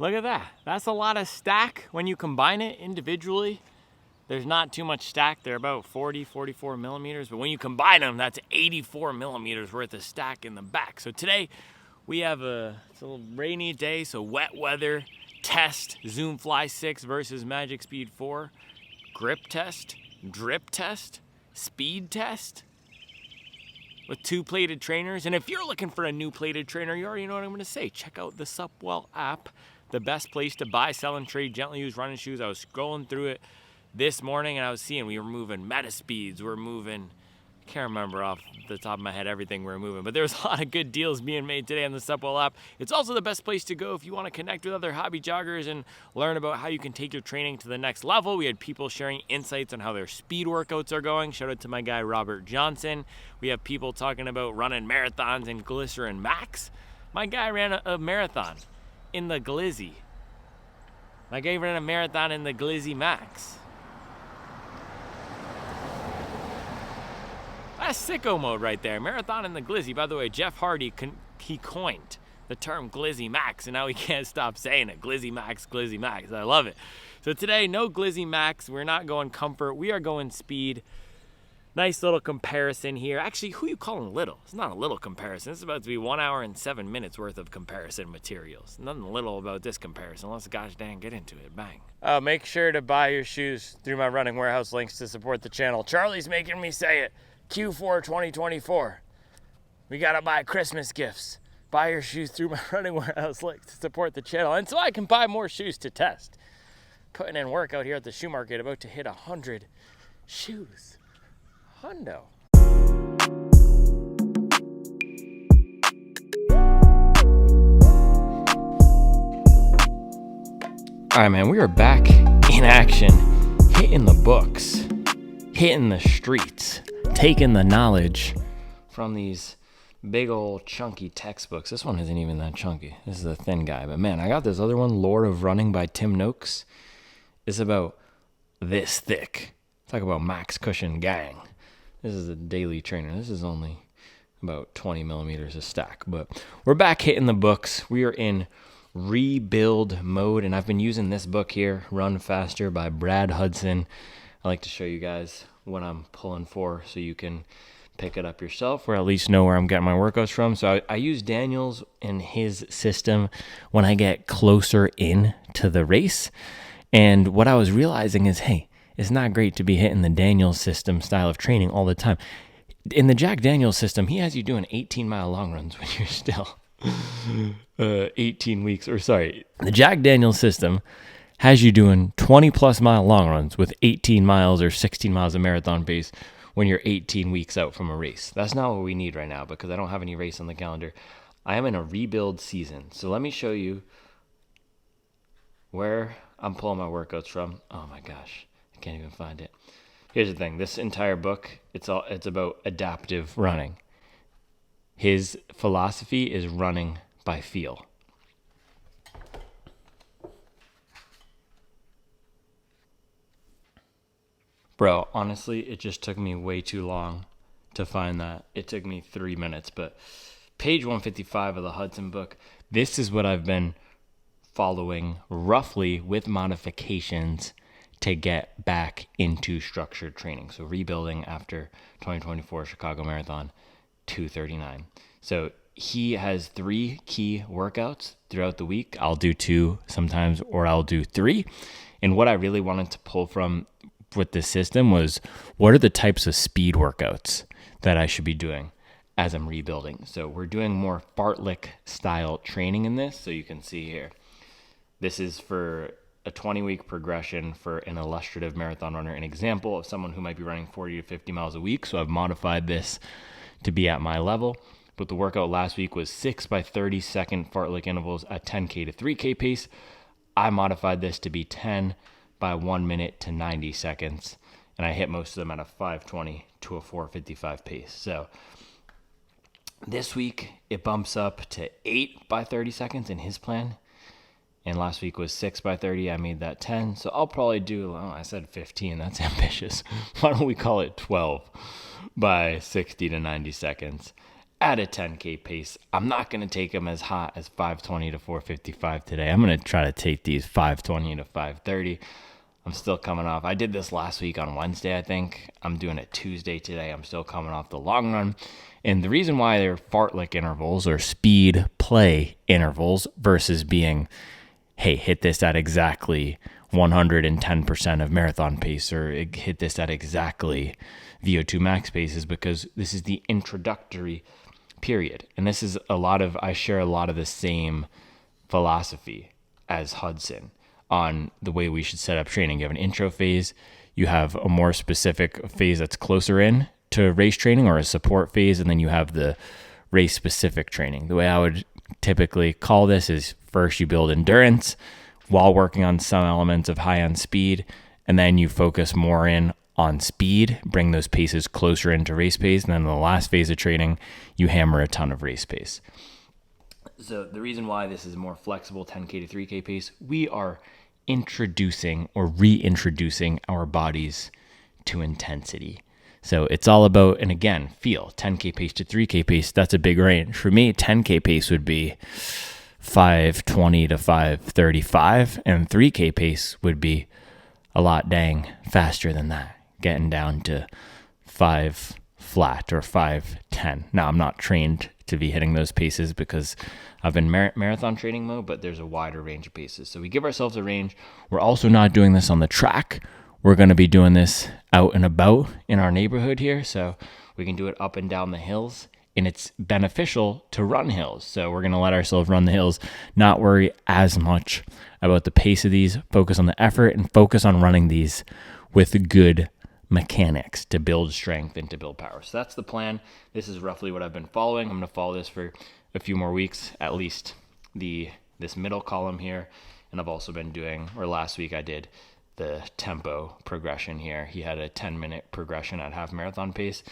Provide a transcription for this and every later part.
Look at that. That's a lot of stack. When you combine it individually, there's not too much stack. They're about 40, 44 millimeters. But when you combine them, that's 84 millimeters worth of stack in the back. So today we have it's a little rainy day, so wet weather test. Zoom Fly 6 versus Magic Speed 4. Grip test, drip test, speed test with 2 plated trainers. And if you're looking for a new plated trainer, you already know what I'm gonna say. Check out the Supwell app, the best place to buy, sell, and trade gently used running shoes. I was scrolling through it this morning and I was seeing we were moving Meta Speeds, we're moving, I can't remember off the top of my head everything we're moving, but there's a lot of good deals being made today on the Supwell app. It's also the best place to go if you want to connect with other hobby joggers and learn about how you can take your training to the next level. We had people sharing insights on how their speed workouts are going. Shout out to my guy Robert Johnson. We have people talking about running marathons in Glycerin Max. My guy ran a marathon in the Glizzy. My guy ran a marathon in the Glizzy Max. That's sicko mode right there. Marathon in the Glizzy. By the way, Jeff Hardy, he coined the term Glizzy Max, and now he can't stop saying it. Glizzy Max, Glizzy Max. I love it. So today, no Glizzy Max. We're not going comfort. We are going speed. Nice little comparison here. Actually, who you calling little? It's not a little comparison. It's about to be 1 hour and 7 minutes worth of comparison materials. Nothing little about this comparison. Let's gosh dang get into it. Bang. Make sure to buy your shoes through my Running Warehouse links to support the channel. Charlie's making me say it. Q4 2024. We gotta buy Christmas gifts. Buy your shoes through my Running Warehouse link to support the channel, and so I can buy more shoes to test. Putting in work out here at the shoe market, about to hit 100 shoes. Hundo. All right, man, we are back in action, hitting the books, hitting the streets, taking the knowledge from these big old chunky textbooks. This one isn't even that chunky. This is a thin guy. But man, I got this other one, Lore of Running by Tim Noakes. It's about this thick. Talk about max cushion gang. This is a daily trainer. This is only about 20 millimeters of stack. But we're back hitting the books. We are in rebuild mode. And I've been using this book here, Run Faster by Brad Hudson. I like to show you guys what I'm pulling for so you can pick it up yourself or at least know where I'm getting my workouts from. So I use Daniel's and his system when I get closer in to the race. And what I was realizing is, hey, it's not great to be hitting the Daniel's system style of training all the time. In the Jack Daniel's system, he has you doing 18-mile long runs when you're still 18 weeks. Or sorry, the Jack Daniel's system has you doing 20-plus mile long runs with 18 miles or 16 miles of marathon pace when you're 18 weeks out from a race. That's not what we need right now because I don't have any race on the calendar. I am in a rebuild season. So let me show you where I'm pulling my workouts from. Oh my gosh, I can't even find it. Here's the thing. This entire book, it's about adaptive running. His philosophy is running by feel. Bro, honestly, it just took me way too long to find that. It took me 3 minutes, but page 155 of the Hudson book, this is what I've been following roughly with modifications to get back into structured training. So rebuilding after 2024 Chicago Marathon 239. So he has 3 key workouts throughout the week. I'll do 2 sometimes, or I'll do 3. And what I really wanted to pull from with this system was, what are the types of speed workouts that I should be doing as I'm rebuilding? So we're doing more fartlek style training in this. So you can see here, this is for a 20-week progression for an illustrative marathon runner, an example of someone who might be running 40 to 50 miles a week. So I've modified this to be at my level. But the workout last week was 6 by 30 second fartlek intervals at 10K to 3K pace. I modified this to be 10 by 1 minute to 90 seconds. And I hit most of them at a 5:20 to a 4:55 pace. So this week it bumps up to 8 by 30 seconds in his plan. And last week was 6 by 30. I made that 10. So I'll probably do, I said 15. That's ambitious. Why don't we call it 12 by 60 to 90 seconds? at a 10K pace. I'm not going to take them as hot as 520 to 455 today. I'm going to try to take these 520 to 530. I'm still coming off. I did this last week on Wednesday, I think. I'm doing it Tuesday today. I'm still coming off the long run. And the reason why they're fartlek intervals or speed play intervals versus being, hey, hit this at exactly 110% of marathon pace or hit this at exactly VO2 max pace is because this is the introductory period. And this is I share a lot of the same philosophy as Hudson on the way we should set up training. You have an intro phase, you have a more specific phase that's closer in to race training or a support phase, and then you have the race specific training. The way I would typically call this is first you build endurance while working on some elements of high end speed, and then you focus more in on speed, bring those paces closer into race pace, and then in the last phase of training, you hammer a ton of race pace. So the reason why this is more flexible 10K to 3K pace, we are introducing or reintroducing our bodies to intensity. So it's all about, and again, feel 10K pace to 3K pace. That's a big range. For me, 10K pace would be 520 to 535, and 3K pace would be a lot dang faster than that, getting down to 5 flat or 510. Now, I'm not trained to be hitting those paces because I've been marathon training mode, but there's a wider range of paces. So we give ourselves a range. We're also not doing this on the track. We're going to be doing this out and about in our neighborhood here. So we can do it up and down the hills, and it's beneficial to run hills. So we're going to let ourselves run the hills, not worry as much about the pace of these, focus on the effort, and focus on running these with good mechanics to build strength and to build power. So that's the plan. This is roughly what I've been following. I'm going to follow this for a few more weeks, at least this middle column here. And I've also been doing, or last week I did the tempo progression here. He had a 10-minute progression at half marathon pace.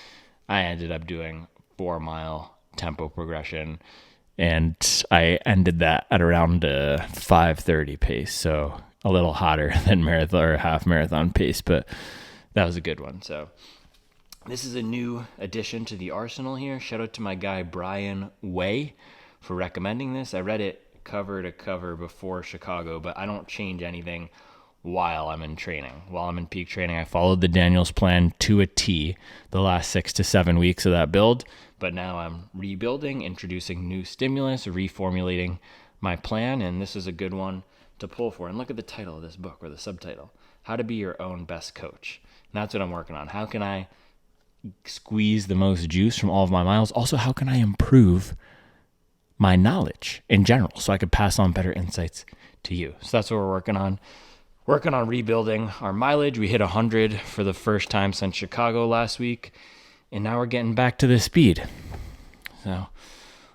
I ended up doing 4-mile tempo progression, and I ended that at around 5:30 pace. So a little hotter than marathon or half marathon pace, but that was a good one. So this is a new addition to the arsenal here. Shout out to my guy Brian Way for recommending this. I read it cover to cover before Chicago, but I don't change anything while I'm in training. While I'm in peak training, I followed the Daniels plan to a T the last 6 to 7 weeks of that build, but now I'm rebuilding, introducing new stimulus, reformulating my plan, and this is a good one to pull for. And look at the title of this book, or the subtitle, How to Be Your Own Best Coach. And that's what I'm working on. How can I squeeze the most juice from all of my miles? Also, how can I improve my knowledge in general so I could pass on better insights to you? So that's what we're working on. Working on rebuilding our mileage. We hit 100 for the first time since Chicago last week, and now we're getting back to the speed. So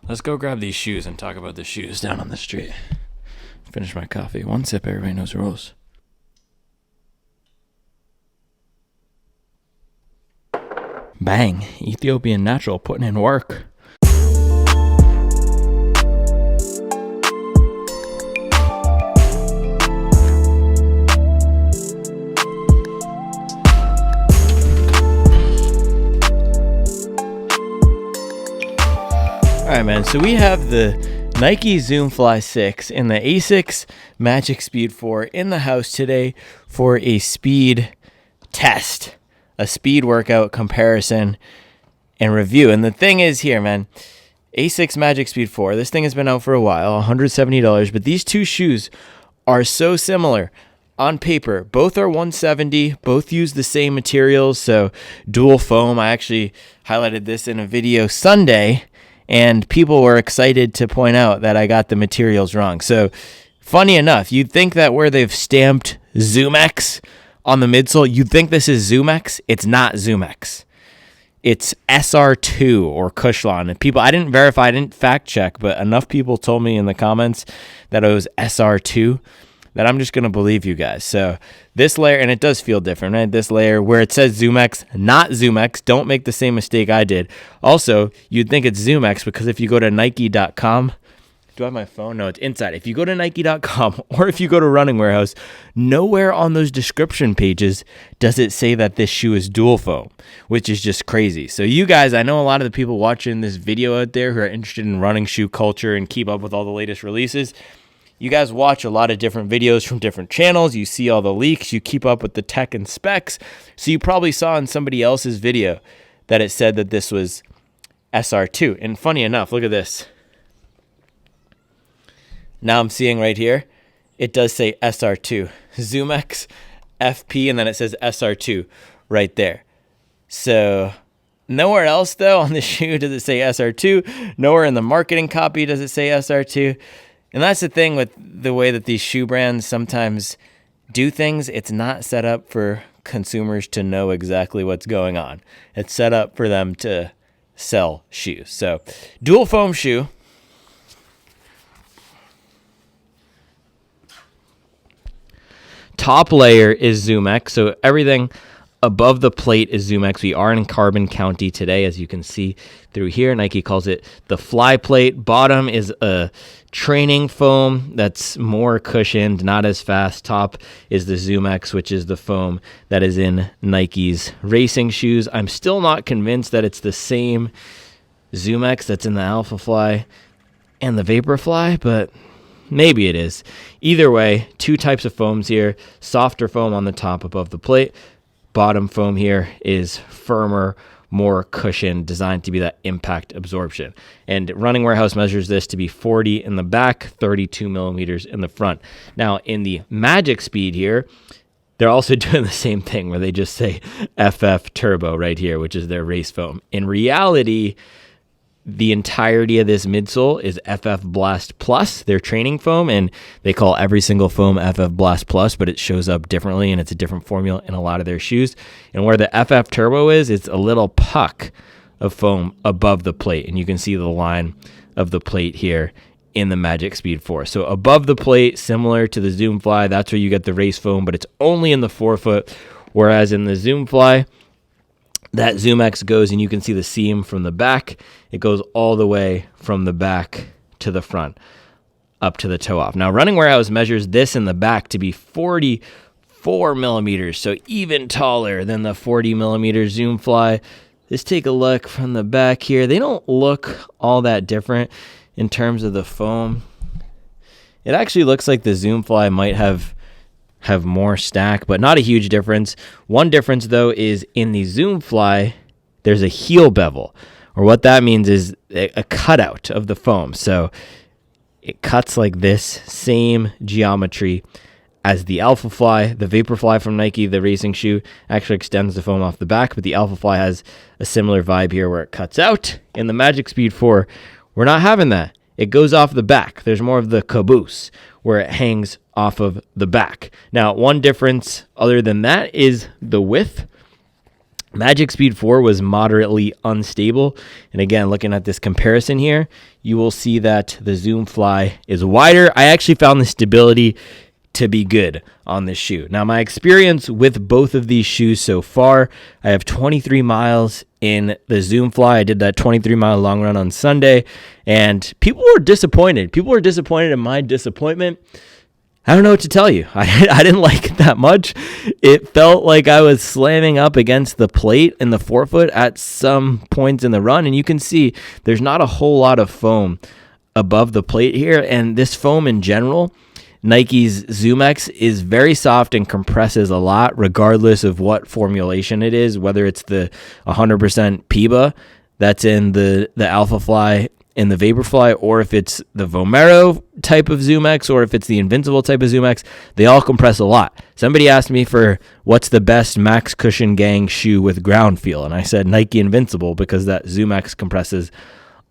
let's go grab these shoes and talk about the shoes down on the street. Finish my coffee. One sip, everybody knows the rules. Bang, Ethiopian Natural putting in work. All right, man, so we have the Nike Zoom Fly 6 and the Asics Magic Speed 4 in the house today for a speed test, a speed workout comparison and review. And the thing is here, man, Asics Magic Speed 4, this thing has been out for a while, $170, but these two shoes are so similar on paper. Both are 170, both use the same materials, so dual foam. I actually highlighted this in a video Sunday, and people were excited to point out that I got the materials wrong. So funny enough, you'd think that where they've stamped ZoomX on the midsole, you'd think this is ZoomX. It's not ZoomX. It's SR2 or Cushlon. And people, I didn't verify, I didn't fact check, but enough people told me in the comments that it was SR2 that I'm just going to believe you guys. So this layer, and it does feel different, right? This layer where it says ZoomX, not ZoomX. Don't make the same mistake I did. Also, you'd think it's ZoomX because if you go to Nike.com, Do I have my phone? No, it's inside. If you go to Nike.com or if you go to Running Warehouse, nowhere on those description pages does it say that this shoe is dual foam, which is just crazy. So you guys, I know a lot of the people watching this video out there who are interested in running shoe culture and keep up with all the latest releases, you guys watch a lot of different videos from different channels. You see all the leaks. You keep up with the tech and specs. So you probably saw in somebody else's video that it said that this was SR2. And funny enough, look at this. Now I'm seeing right here, it does say SR2. ZoomX, FP, and then it says SR2 right there. So nowhere else, though, on the shoe does it say SR2. Nowhere in the marketing copy does it say SR2. And that's the thing with the way that these shoe brands sometimes do things. It's not set up for consumers to know exactly what's going on. It's set up for them to sell shoes. So dual foam shoe. Top layer is ZoomX, so everything above the plate is ZoomX. We are in Carbon County today, as you can see through here. Nike calls it the fly plate. Bottom is a training foam that's more cushioned, not as fast. Top is the ZoomX, which is the foam that is in Nike's racing shoes. I'm still not convinced that it's the same ZoomX that's in the Alpha Fly and the Vaporfly, but maybe it is. Either way, two types of foams here. Softer foam on the top above the plate. Bottom foam here is firmer, more cushioned, designed to be that impact absorption. And Running Warehouse measures this to be 40 in the back, 32 millimeters in the front. Now, in the Magic Speed here, they're also doing the same thing where they just say FF Turbo right here, which is their race foam. In reality, the entirety of this midsole is FF Blast Plus, their training foam, and they call every single foam FF Blast Plus, but it shows up differently, and it's a different formula in a lot of their shoes. And where the FF Turbo is, it's a little puck of foam above the plate, and you can see the line of the plate here in the Magic Speed 4. So above the plate, similar to the Zoom Fly, that's where you get the race foam, but it's only in the forefoot, whereas in the Zoom Fly, that ZoomX goes, and you can see the seam from the back. It goes all the way from the back to the front, up to the toe off. Now, Running Warehouse measures this in the back to be 44 millimeters, so even taller than the 40 millimeter Zoom Fly. Let's take a look from the back here. They don't look all that different in terms of the foam. It actually looks like the Zoom Fly might have more stack, but not a huge difference. One difference, though, is in the Zoom Fly, there's a heel bevel, or what that means is a cutout of the foam. So it cuts like this, same geometry as the Alpha Fly. The Vaporfly from Nike, the racing shoe, actually extends the foam off the back, but the Alpha Fly has a similar vibe here where it cuts out. In the Magic Speed 4, we're not having that. It goes off the back. There's more of the caboose where it hangs off of the back. Now, one difference other than that is the width. Magic Speed 4 was moderately unstable. And again, looking at this comparison here, you will see that the Zoom Fly is wider. I actually found the stability to be good on this shoe. Now, my experience with both of these shoes so far, I have 23 miles in the Zoom Fly. I did that 23-mile long run on Sunday, and people were disappointed. People were disappointed in my disappointment. I don't know what to tell you. I didn't like it that much. It felt like I was slamming up against the plate in the forefoot at some points in the run, and you can see there's not a whole lot of foam above the plate here, and this foam in general, Nike's ZoomX, is very soft and compresses a lot regardless of what formulation it is, whether it's the 100% PIBA that's in the Alpha Fly and the Vaporfly, or if it's the Vomero type of ZoomX, or if it's the Invincible type of ZoomX. They all compress a lot. Somebody asked me for what's the best Max Cushion Gang shoe with ground feel, and I said Nike Invincible because that ZoomX compresses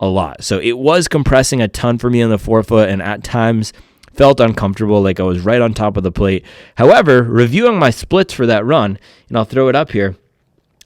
a lot. So it was compressing a ton for me on the forefoot, and at times felt uncomfortable, like I was right on top of the plate. However, reviewing my splits for that run, and I'll throw it up here,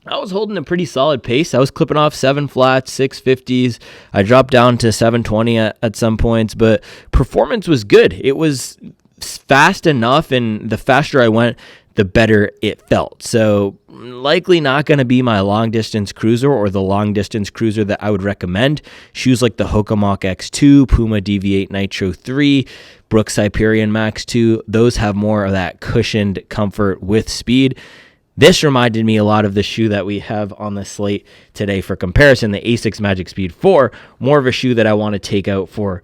I was holding a pretty solid pace. I was clipping off 7 flats, 650s. I dropped down to 720 at some points, but performance was good. It was fast enough, and the faster I went, the better it felt. So likely not going to be my long distance cruiser or the long distance cruiser that I would recommend. Shoes like the Hokamok X2, Puma DV8 Nitro 3, Brooks Hyperion Max 2, those have more of that cushioned comfort with speed. This reminded me a lot of the shoe that we have on the slate today for comparison, the Asics Magic Speed 4, more of a shoe that I want to take out for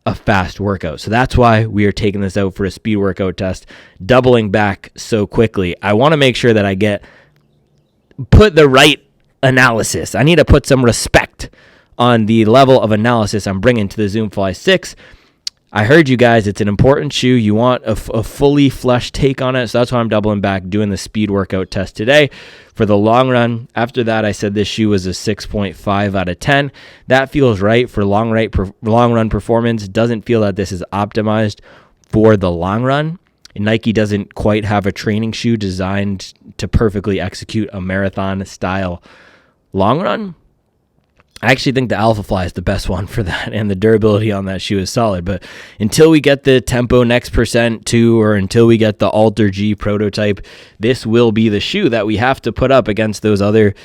a fast workout. So that's why we are taking this out for a speed workout test, doubling back so quickly. I want to make sure that I put the right analysis. I need to put some respect on the level of analysis I'm bringing to the Zoom Fly 6. I heard you guys, it's an important shoe. You want a fully fleshed take on it. So that's why I'm doubling back, doing the speed workout test today. For the long run, after that, I said this shoe was a 6.5 out of 10. That feels right for long run performance. Doesn't feel that this is optimized for the long run. And Nike doesn't quite have a training shoe designed to perfectly execute a marathon style long run. I actually think the Alpha Fly is the best one for that, and the durability on that shoe is solid. But until we get the Tempo Next Percent 2 or until we get the Alter G prototype, this will be the shoe that we have to put up against those other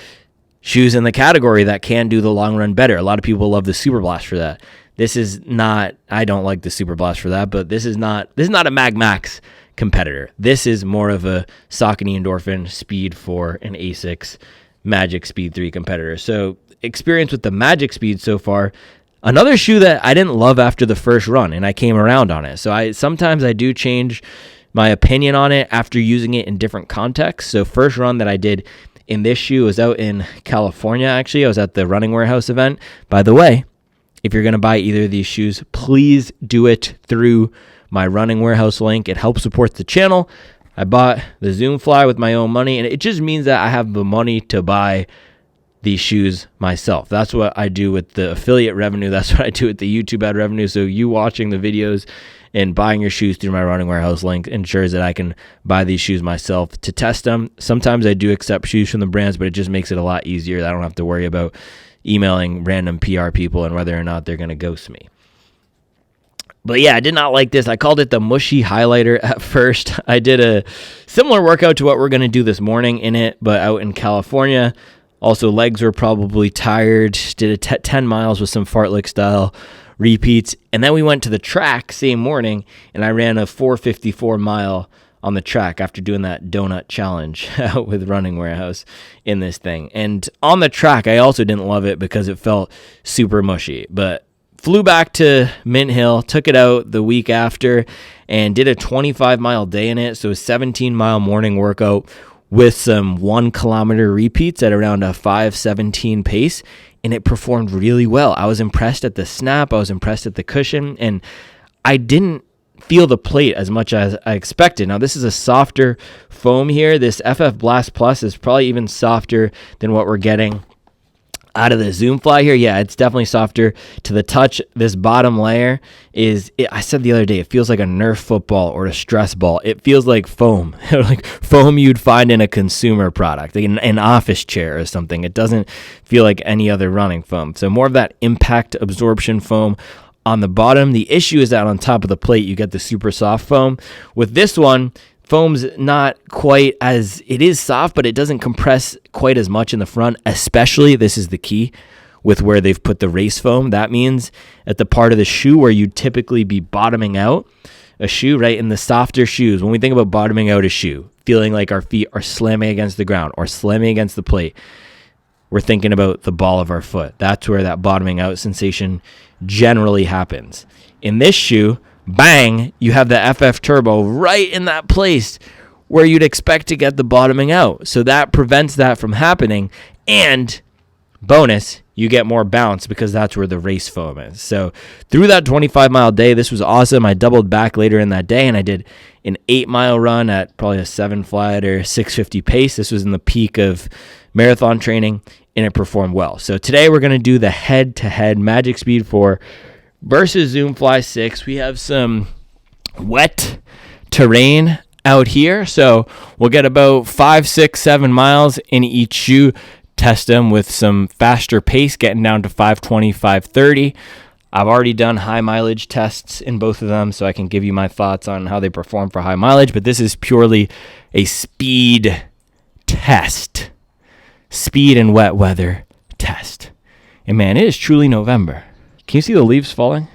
shoes in the category that can do the long run better. A lot of people love the Super Blast for that. This is not, I don't like the Super Blast for that, but this is not a Mag Max competitor. This is more of a Saucony Endorphin Speed 4 and Asics Magic Speed 3 competitor. So experience with the Magic Speed so far. Another shoe that I didn't love after the first run, and I came around on it. So sometimes I do change my opinion on it after using it in different contexts. So first run that I did in this shoe was out in California, actually. I was at the Running Warehouse event. By the way, if you're going to buy either of these shoes, please do it through my Running Warehouse link. It helps support the channel. I bought the Zoom Fly with my own money, and it just means that I have the money to buy these shoes myself. That's what I do with the affiliate revenue. That's what I do with the YouTube ad revenue. So you watching the videos and buying your shoes through my Running Warehouse link ensures that I can buy these shoes myself to test them. Sometimes I do accept shoes from the brands, but it just makes it a lot easier. I don't have to worry about emailing random PR people and whether or not they're going to ghost me. But yeah, I did not like this. I called it the mushy highlighter at first. I did a similar workout to what we're going to do this morning in it, but out in California. Also, legs were probably tired. Did 10 miles with some fartlek style repeats. And then we went to the track same morning, and I ran a 4:54 mile on the track after doing that donut challenge out with Running Warehouse in this thing. And on the track, I also didn't love it because it felt super mushy. But flew back to Mint Hill, took it out the week after, and did a 25-mile day in it. So a 17-mile morning workout with some 1 kilometer repeats at around a 5:17 pace, and it performed really well. I was impressed at the snap, I was impressed at the cushion, and I didn't feel the plate as much as I expected. Now, this is a softer foam here. This FF Blast Plus is probably even softer than what we're getting out of the Zoom Fly here. Yeah, it's definitely softer to the touch. This bottom layer I said the other day, it feels like a Nerf football or a stress ball. It feels like foam, like foam you'd find in a consumer product, like an office chair or something. It doesn't feel like any other running foam. So more of that impact absorption foam on the bottom. The issue is that on top of the plate, you get the super soft foam. With this one, foam's not quite as, it is soft, but it doesn't compress quite as much in the front, especially, this is the key, with where they've put the race foam. That means at the part of the shoe where you'd typically be bottoming out a shoe, right, in the softer shoes, when we think about bottoming out a shoe, feeling like our feet are slamming against the ground or slamming against the plate, we're thinking about the ball of our foot. That's where that bottoming out sensation generally happens. In this shoe, bang, you have the FF Turbo right in that place where you'd expect to get the bottoming out. So that prevents that from happening. And bonus, you get more bounce because that's where the race foam is. So through that 25-mile day, this was awesome. I doubled back later in that day, and I did an 8-mile run at probably a 7 flat or 6:50 pace. This was in the peak of marathon training, and it performed well. So today we're going to do the head-to-head Magic Speed 4 versus Zoom Fly 6. We have some wet terrain out here, so we'll get about 5, 6, 7 miles in each shoe, test them with some faster pace, getting down to 5:20, 5:30. I've already done high mileage tests in both of them, so I can give you my thoughts on how they perform for high mileage, but this is purely a speed test. Speed and wet weather test. And man, it is truly November. Can you see the leaves falling?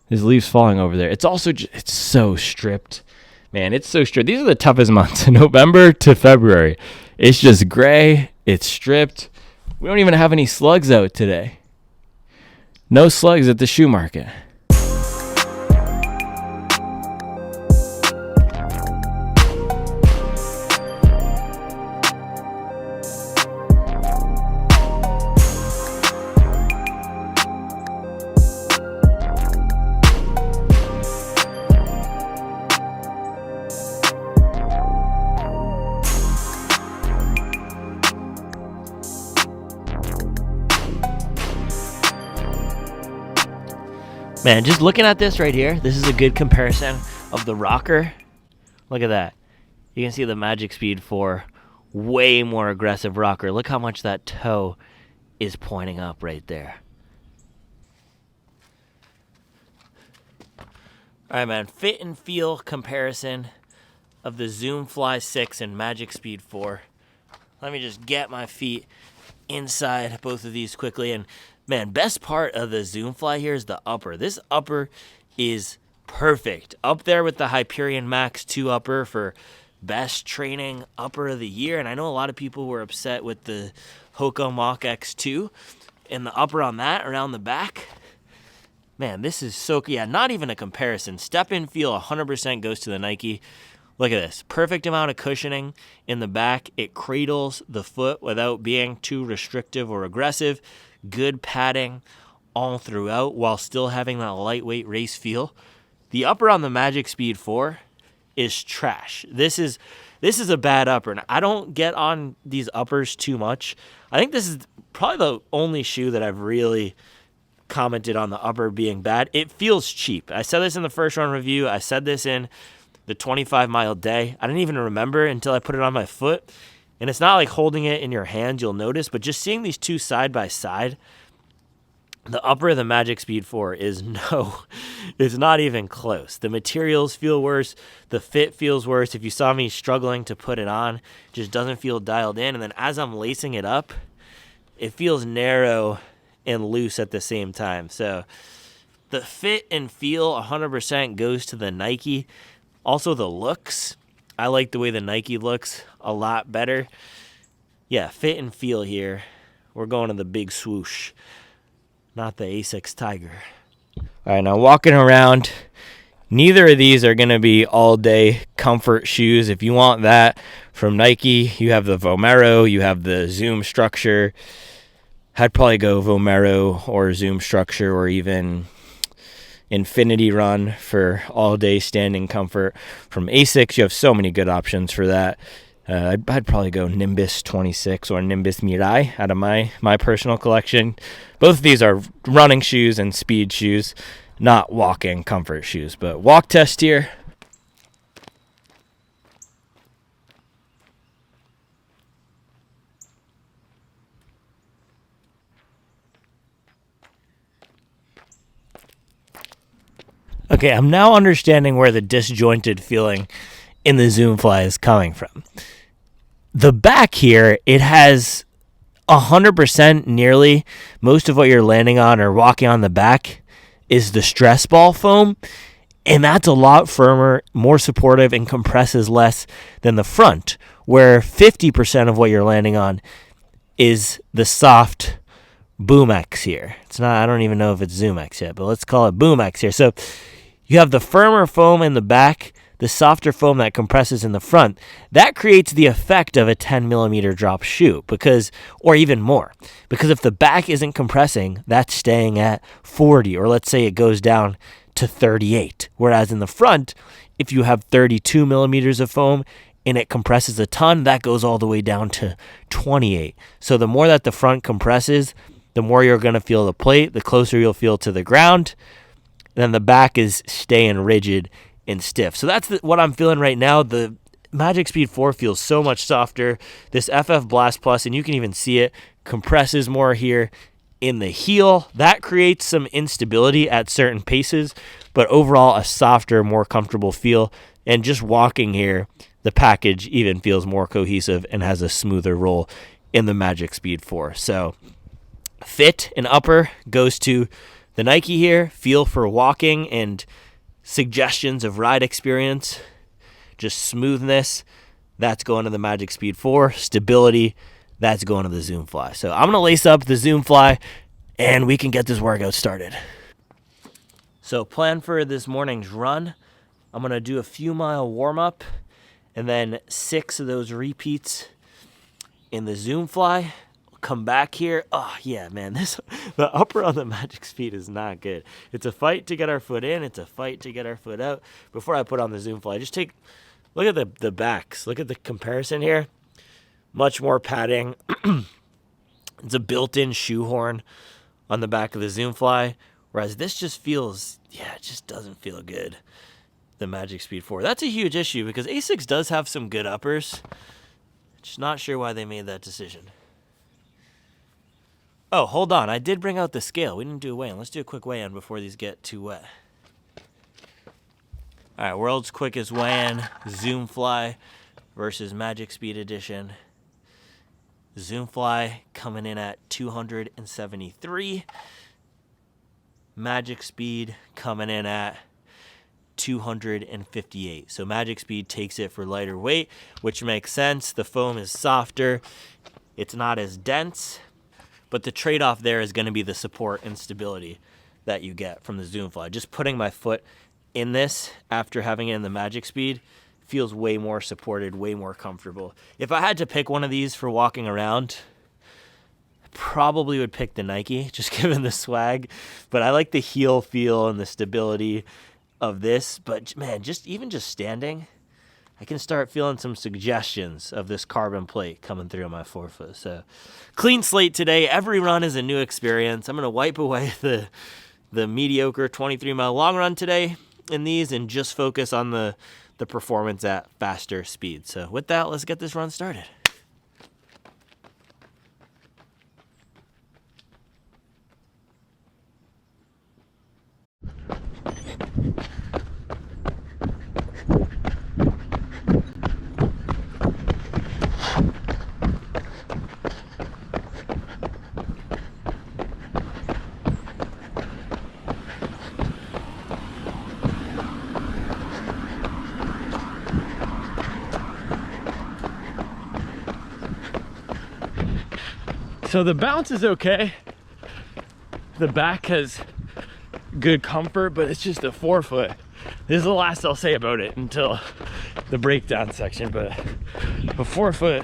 There's leaves falling over there. It's also it's so stripped. Man, it's so stripped. These are the toughest months, November to February. It's just gray. It's stripped. We don't even have any slugs out today. No slugs at the shoe market. Man, just looking at this right here, this is a good comparison of the rocker. Look at that. You can see the Magic Speed 4, way more aggressive rocker. Look how much that toe is pointing up right there. All right, man, fit and feel comparison of the Zoom Fly 6 and Magic Speed 4. Let me just get my feet inside both of these quickly. And man, best part of the Zoom Fly here is the upper. This upper is perfect. Up there with the Hyperion Max 2 upper for best training upper of the year. And I know a lot of people were upset with the Hoka Mach X2 and the upper on that around the back. Man, this is so, yeah, not even a comparison. Step in feel 100% goes to the Nike. Look at this. Perfect amount of cushioning in the back. It cradles the foot without being too restrictive or aggressive. Good padding all throughout while still having that lightweight race feel. The upper on the Magic Speed 4 is trash. This is a bad upper. And I don't get on these uppers too much. I think this is probably the only shoe that I've really commented on the upper being bad. It feels cheap. I said this in the first run review. I said this in the 25-mile day. I didn't even remember until I put it on my foot. And it's not like holding it in your hand, you'll notice, but just seeing these two side by side, the upper of the Magic Speed 4 is it's not even close. The materials feel worse. The fit feels worse. If you saw me struggling to put it on, it just doesn't feel dialed in. And then as I'm lacing it up, it feels narrow and loose at the same time. So the fit and feel 100% goes to the Nike. Also the looks. I like the way the Nike looks a lot better. Yeah, fit and feel here. We're going to the big swoosh, not the Asics Tiger. All right, now walking around, neither of these are going to be all-day comfort shoes. If you want that from Nike, you have the Vomero, you have the Zoom Structure. I'd probably go Vomero or Zoom Structure or even Infinity Run for all-day standing comfort. From Asics, you have so many good options for that. I'd probably go Nimbus 26 or Nimbus Mirai out of my personal collection. Both of these are running shoes and speed shoes, not walking comfort shoes. But walk test here. Okay, I'm now understanding where the disjointed feeling in the Zoom Fly is coming from. The back here, it has 100% nearly most of what you're landing on or walking on the back is the stress ball foam, and that's a lot firmer, more supportive, and compresses less than the front, where 50% of what you're landing on is the soft Boom X here. It's not, I don't even know if it's Zoom X yet, but let's call it Boom X here. So you have the firmer foam in the back, the softer foam that compresses in the front. That creates the effect of a 10 millimeter drop shoe or even more. Because if the back isn't compressing, that's staying at 40, or let's say it goes down to 38. Whereas in the front, if you have 32 millimeters of foam and it compresses a ton, that goes all the way down to 28. So the more that the front compresses, the more you're going to feel the plate, the closer you'll feel to the ground. Then the back is staying rigid and stiff. So that's what I'm feeling right now. The Magic Speed 4 feels so much softer. This FF Blast Plus, and you can even see it, compresses more here. in the heel. That creates some instability at certain paces, but overall a softer, more comfortable feel. And just walking here, the package even feels more cohesive and has a smoother roll in the Magic Speed 4. So fit and upper goes to the Nike here. Feel for walking and suggestions of ride experience. Just smoothness, that's going to the Magic Speed 4. Stability, that's going to the Zoom Fly. So I'm going to lace up the Zoom Fly and we can get this workout started. So plan for this morning's run. I'm going to do a few mile warm up and then 6 of those repeats in the Zoom Fly. Come back here. Oh yeah, man, the upper on the Magic Speed is not good. It's a fight to get our foot in. It's a fight to get our foot out. Before I put on the Zoom Fly, just look at the backs. Look at the comparison here. Much more padding. It's a built-in shoehorn on the back of the Zoom Fly, whereas this just feels, it just doesn't feel good. The Magic Speed 4. That's a huge issue because Asics does have some good uppers. Just not sure why they made that decision. Oh, hold on. I did bring out the scale. We didn't do a weigh-in. Let's do a quick weigh-in before these get too wet. All right, world's quickest weigh-in, Zoom Fly versus Magic Speed Edition. Zoom Fly coming in at 273. Magic Speed coming in at 258. So Magic Speed takes it for lighter weight, which makes sense. The foam is softer. It's not as dense, but the trade-off there is going to be the support and stability that you get from the Zoom Fly. Just putting my foot in this after having it in the Magic Speed feels way more supported, way more comfortable. If I had to pick one of these for walking around, I probably would pick the Nike, just given the swag. But I like the heel feel and the stability of this. But man, just standing, I can start feeling some suggestions of this carbon plate coming through on my forefoot. So clean slate today. Every run is a new experience. I'm going to wipe away the mediocre 23-mile long run today in these and just focus on the performance at faster speed. So with that, let's get this run started. So the bounce is okay. The back has good comfort, but it's just a forefoot. This is the last I'll say about it until the breakdown section, but a forefoot,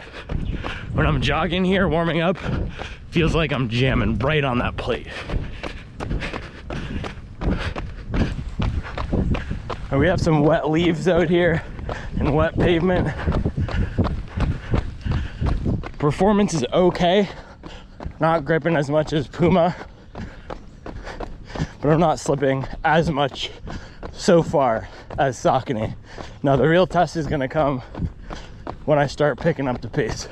when I'm jogging here, warming up, feels like I'm jamming right on that plate. And we have some wet leaves out here and wet pavement. Performance is okay. Not gripping as much as Puma, but I'm not slipping as much so far as Saucony. Now the real test is gonna come when I start picking up the pace.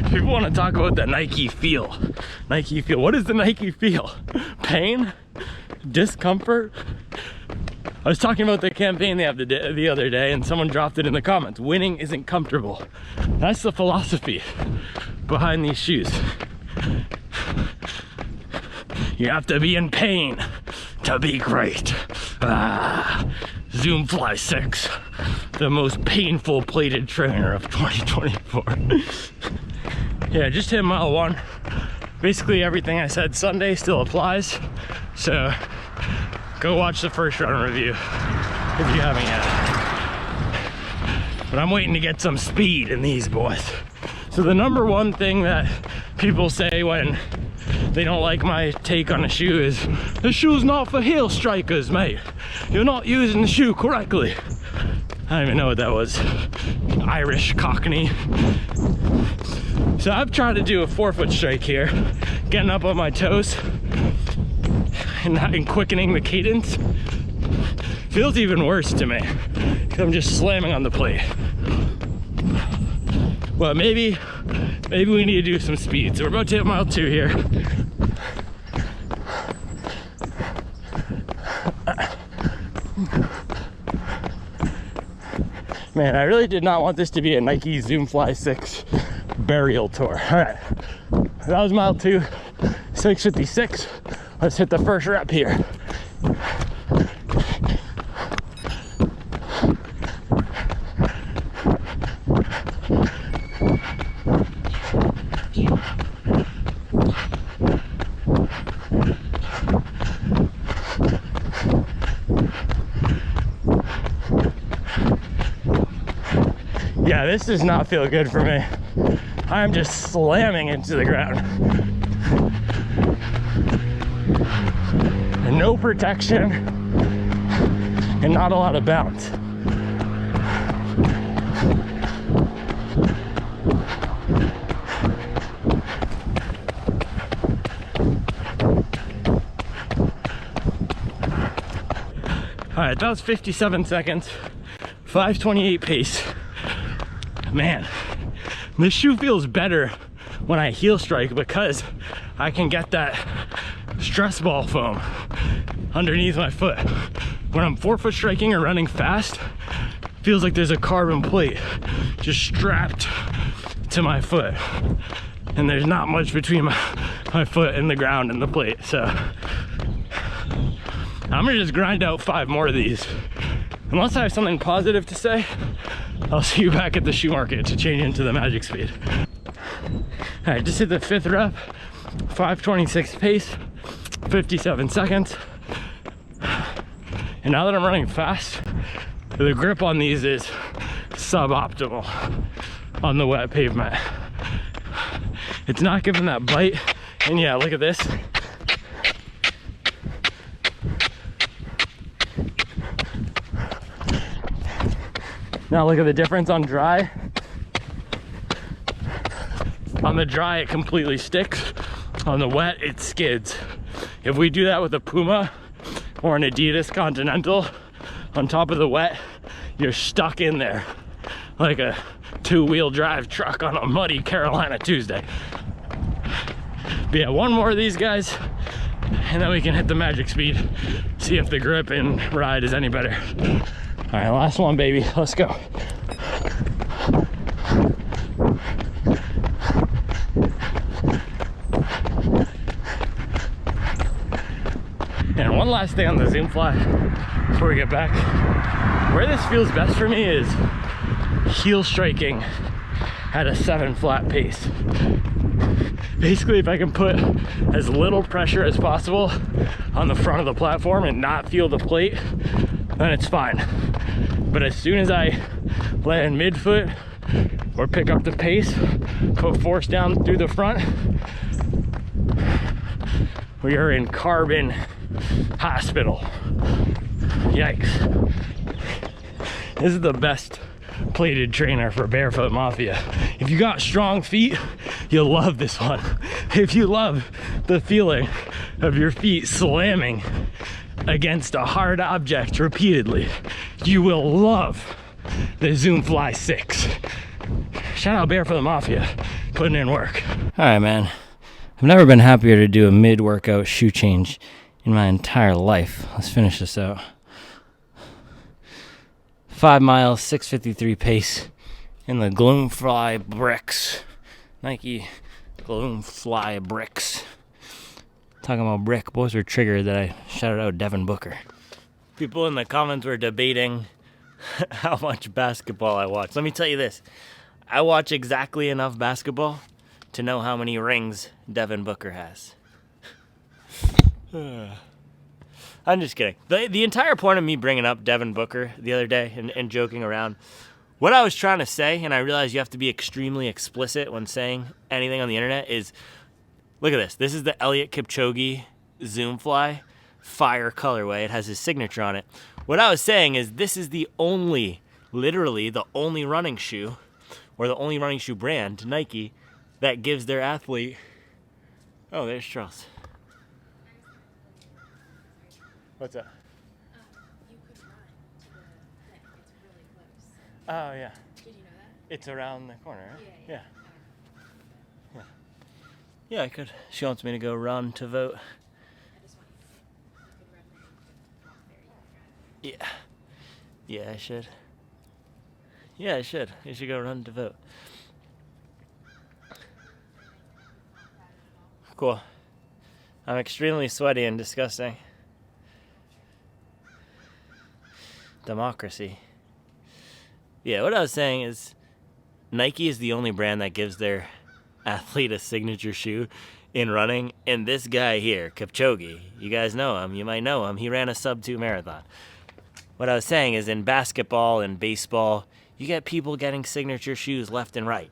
People want to talk about the Nike feel. Nike feel. What is the Nike feel? Pain? Discomfort? I was talking about the campaign they have the other day, and someone dropped it in the comments. Winning isn't comfortable. That's the philosophy behind these shoes. You have to be in pain to be great. Zoom Fly 6, the most painful plated trainer of 2024. Yeah, just hit mile 1. Basically everything I said Sunday still applies. So go watch the first run review if you haven't yet. But I'm waiting to get some speed in these boys. So the number one thing that people say when they don't like my take on a shoe is, the shoe's not for heel strikers, mate. You're not using the shoe correctly. I don't even know what that was. Irish Cockney. So I've tried to do a forefoot strike here, getting up on my toes and quickening the cadence. Feels even worse to me because I'm just slamming on the plate. Well, maybe maybe we need to do some speed. So we're about to hit mile 2 here. Man, I really did not want this to be a Nike Zoom Fly 6 burial tour. All right, that was mile 2, 6:56. Let's hit the first rep here. Yeah, this does not feel good for me. I'm just slamming into the ground. And no protection and not a lot of bounce. All right, that was 57 seconds, 5:28 pace. Man, this shoe feels better when I heel strike because I can get that stress ball foam underneath my foot. When I'm forefoot striking or running fast, it feels like there's a carbon plate just strapped to my foot. And there's not much between my foot and the ground and the plate. So I'm gonna just grind out 5 more of these. Unless I have something positive to say, I'll see you back at the shoe market to change into the Magic Speed. All right, just hit the 5th rep, 5:26 pace, 57 seconds. And now that I'm running fast, the grip on these is suboptimal on the wet pavement. It's not giving that bite. And yeah, look at this. Now look at the difference on dry. On the dry, it completely sticks. On the wet, it skids. If we do that with a Puma or an Adidas Continental on top of the wet, you're stuck in there like a 2-wheel drive truck on a muddy Carolina Tuesday. But yeah, 1 more of these guys, and then we can hit the Magic Speed. See if the grip and ride is any better. All right, last one, baby. Let's go. And one last thing on the Zoom Fly before we get back. Where this feels best for me is heel striking at a 7 flat pace. Basically, if I can put as little pressure as possible on the front of the platform and not feel the plate, then it's fine. But as soon as I land midfoot or pick up the pace, put force down through the front, we are in carbon hospital. Yikes. This is the best plated trainer for Barefoot Mafia. If you got strong feet, you'll love this one. If you love the feeling of your feet slamming against a hard object repeatedly, you will love the Zoom Fly 6. Shout out Barefoot Mafia, putting in work. All right, man. I've never been happier to do a mid-workout shoe change in my entire life. Let's finish this out. 5 miles, 6:53 pace in the Gloomfly bricks. Nike Gloomfly bricks. Talking about brick, boys were triggered that I shouted out Devin Booker. People in the comments were debating how much basketball I watch. Let me tell you this. I watch exactly enough basketball to know how many rings Devin Booker has. I'm just kidding. The entire point of me bringing up Devin Booker the other day and joking around, what I was trying to say, and I realize you have to be extremely explicit when saying anything on the internet, is look at this. This is the Elliot Kipchoge Zoom Fly fire colorway. It has his signature on it. What I was saying is this is the only, literally the only running shoe, or the only running shoe brand, Nike, that gives their athlete... Oh, there's Charles. What's up? You could run to the thing. It's really close. Oh, yeah. Did you know that? It's around the corner, right? Yeah. Yeah, I could. She wants me to go run to vote. I just want you could recommend you could walk there. You could drive. Yeah. Yeah, I should. Yeah, I should. You should go run to vote. Cool. I'm extremely sweaty and disgusting. Democracy. Yeah, what I was saying is Nike is the only brand that gives their athlete a signature shoe in running. And this guy here, Kipchoge, you guys know him. You might know him. He ran a sub-2 marathon. What I was saying is in basketball and baseball, you get people getting signature shoes left and right.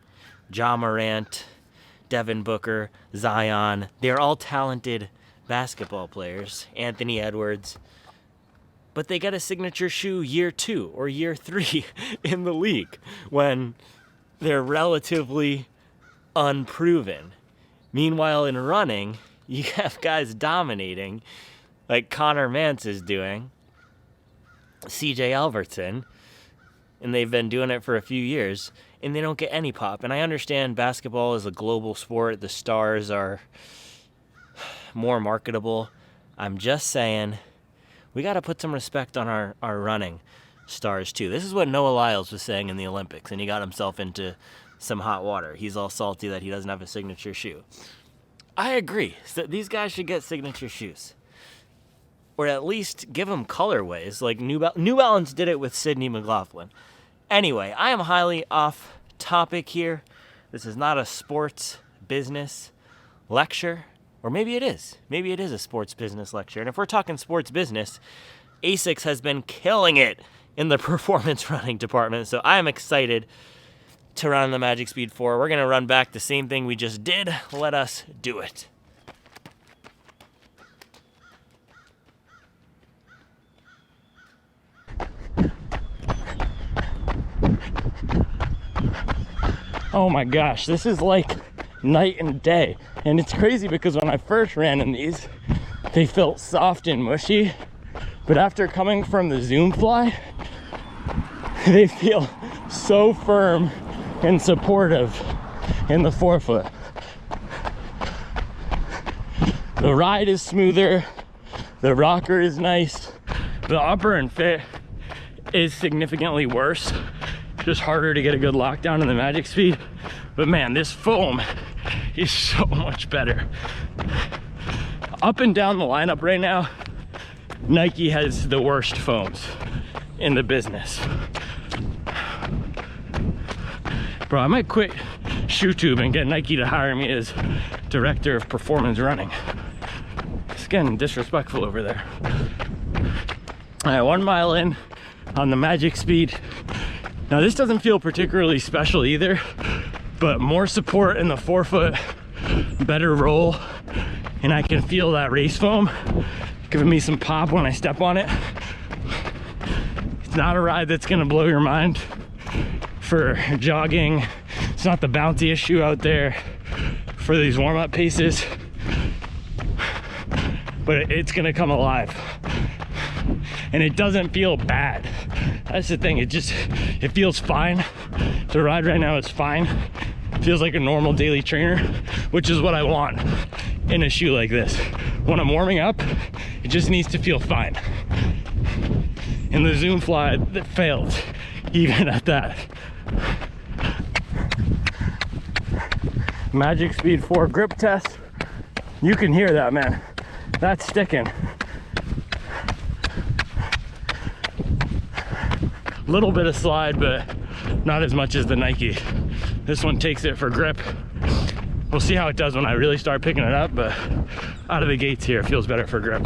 Ja Morant, Devin Booker, Zion. They're all talented basketball players. Anthony Edwards. But they get a signature shoe year 2 or year 3 in the league when they're relatively unproven. Meanwhile, in running, you have guys dominating, like Connor Mance is doing, CJ Albertson, and they've been doing it for a few years, and they don't get any pop. And I understand basketball is a global sport. The stars are more marketable. I'm just saying we got to put some respect on our running stars, too. This is what Noah Lyles was saying in the Olympics, and he got himself into some hot water. He's all salty that he doesn't have a signature shoe. I agree. So these guys should get signature shoes. Or at least give them colorways, like New Balance did it with Sydney McLaughlin. Anyway, I am highly off topic here. This is not a sports business lecture. Or maybe it is. Maybe it is a sports business lecture. And if we're talking sports business, Asics has been killing it in the performance running department. So I am excited to run the Magic Speed 4. We're going to run back the same thing we just did. Let us do it. Oh my gosh, this is like night and day. And it's crazy because when I first ran in these, they felt soft and mushy. But after coming from the Zoom Fly, they feel so firm and supportive in the forefoot. The ride is smoother, the rocker is nice, the upper and fit is significantly worse. Just harder to get a good lockdown in the Magic Speed. But man, this foam is so much better. Up and down the lineup right now, Nike has the worst foams in the business. Bro, I might quit ShoeTube and get Nike to hire me as director of performance running. It's getting disrespectful over there. All right, 1 mile in on the Magic Speed. Now this doesn't feel particularly special either, but more support in the forefoot, better roll, and I can feel that race foam giving me some pop when I step on it. It's not a ride that's gonna blow your mind for jogging. It's not the bounciest shoe out there for these warm-up paces, but it's gonna come alive. And it doesn't feel bad. That's the thing, it feels fine. The ride right now is fine. It feels like a normal daily trainer, which is what I want in a shoe like this. When I'm warming up, it just needs to feel fine. And the Zoom Fly that failed even at that. Magic Speed 4 grip test. You can hear that, man. That's sticking. Little bit of slide, but not as much as the Nike. This one takes it for grip. We'll see how it does when I really start picking it up, but out of the gates here, it feels better for grip.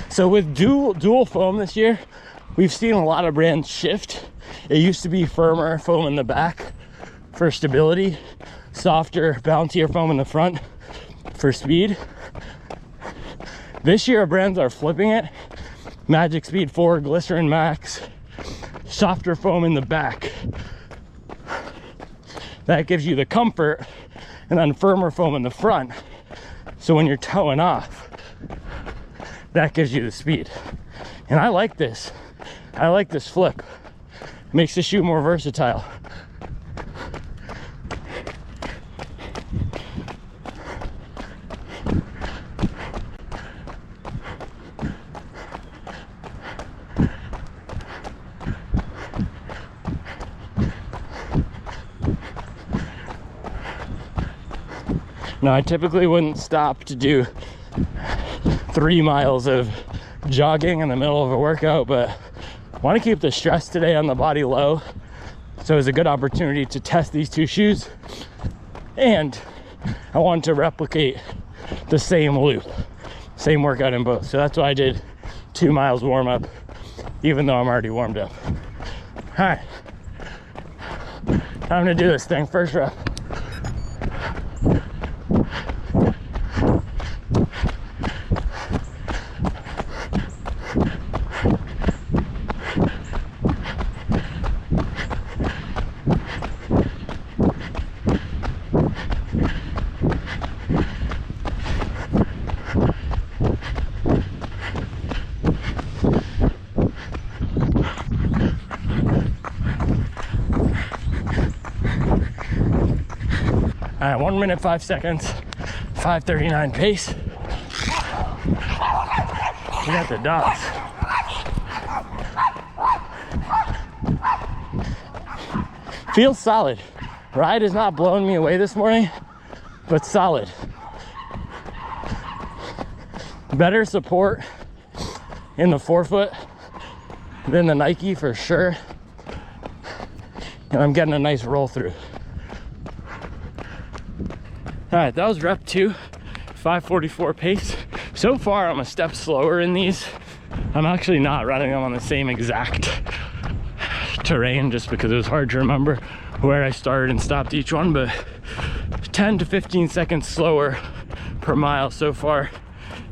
So with dual foam this year, we've seen a lot of brands shift. It used to be firmer foam in the back for stability, softer, bouncier foam in the front for speed. This year, brands are flipping it. Magic Speed 4, Glycerin Max, softer foam in the back. That gives you the comfort, and then firmer foam in the front. So when you're towing off, that gives you the speed. And I like this. I like this flip. It makes the shoe more versatile. Now, I typically wouldn't stop to do 3 miles of jogging in the middle of a workout, but I want to keep the stress today on the body low. So it's a good opportunity to test these two shoes, and I wanted to replicate the same loop, same workout in both. So that's why I did 2 miles warm up, even though I'm already warmed up. All right, time to do this thing. First rep. All right, 1 minute, 5 seconds, 5:39 pace. We got the dogs. Feels solid. Ride is not blowing me away this morning, but solid. Better support in the forefoot than the Nike for sure. And I'm getting a nice roll through. All right, that was rep 2, 5:44 pace. So far, I'm a step slower in these. I'm actually not running them on the same exact terrain just because it was hard to remember where I started and stopped each one, but 10 to 15 seconds slower per mile so far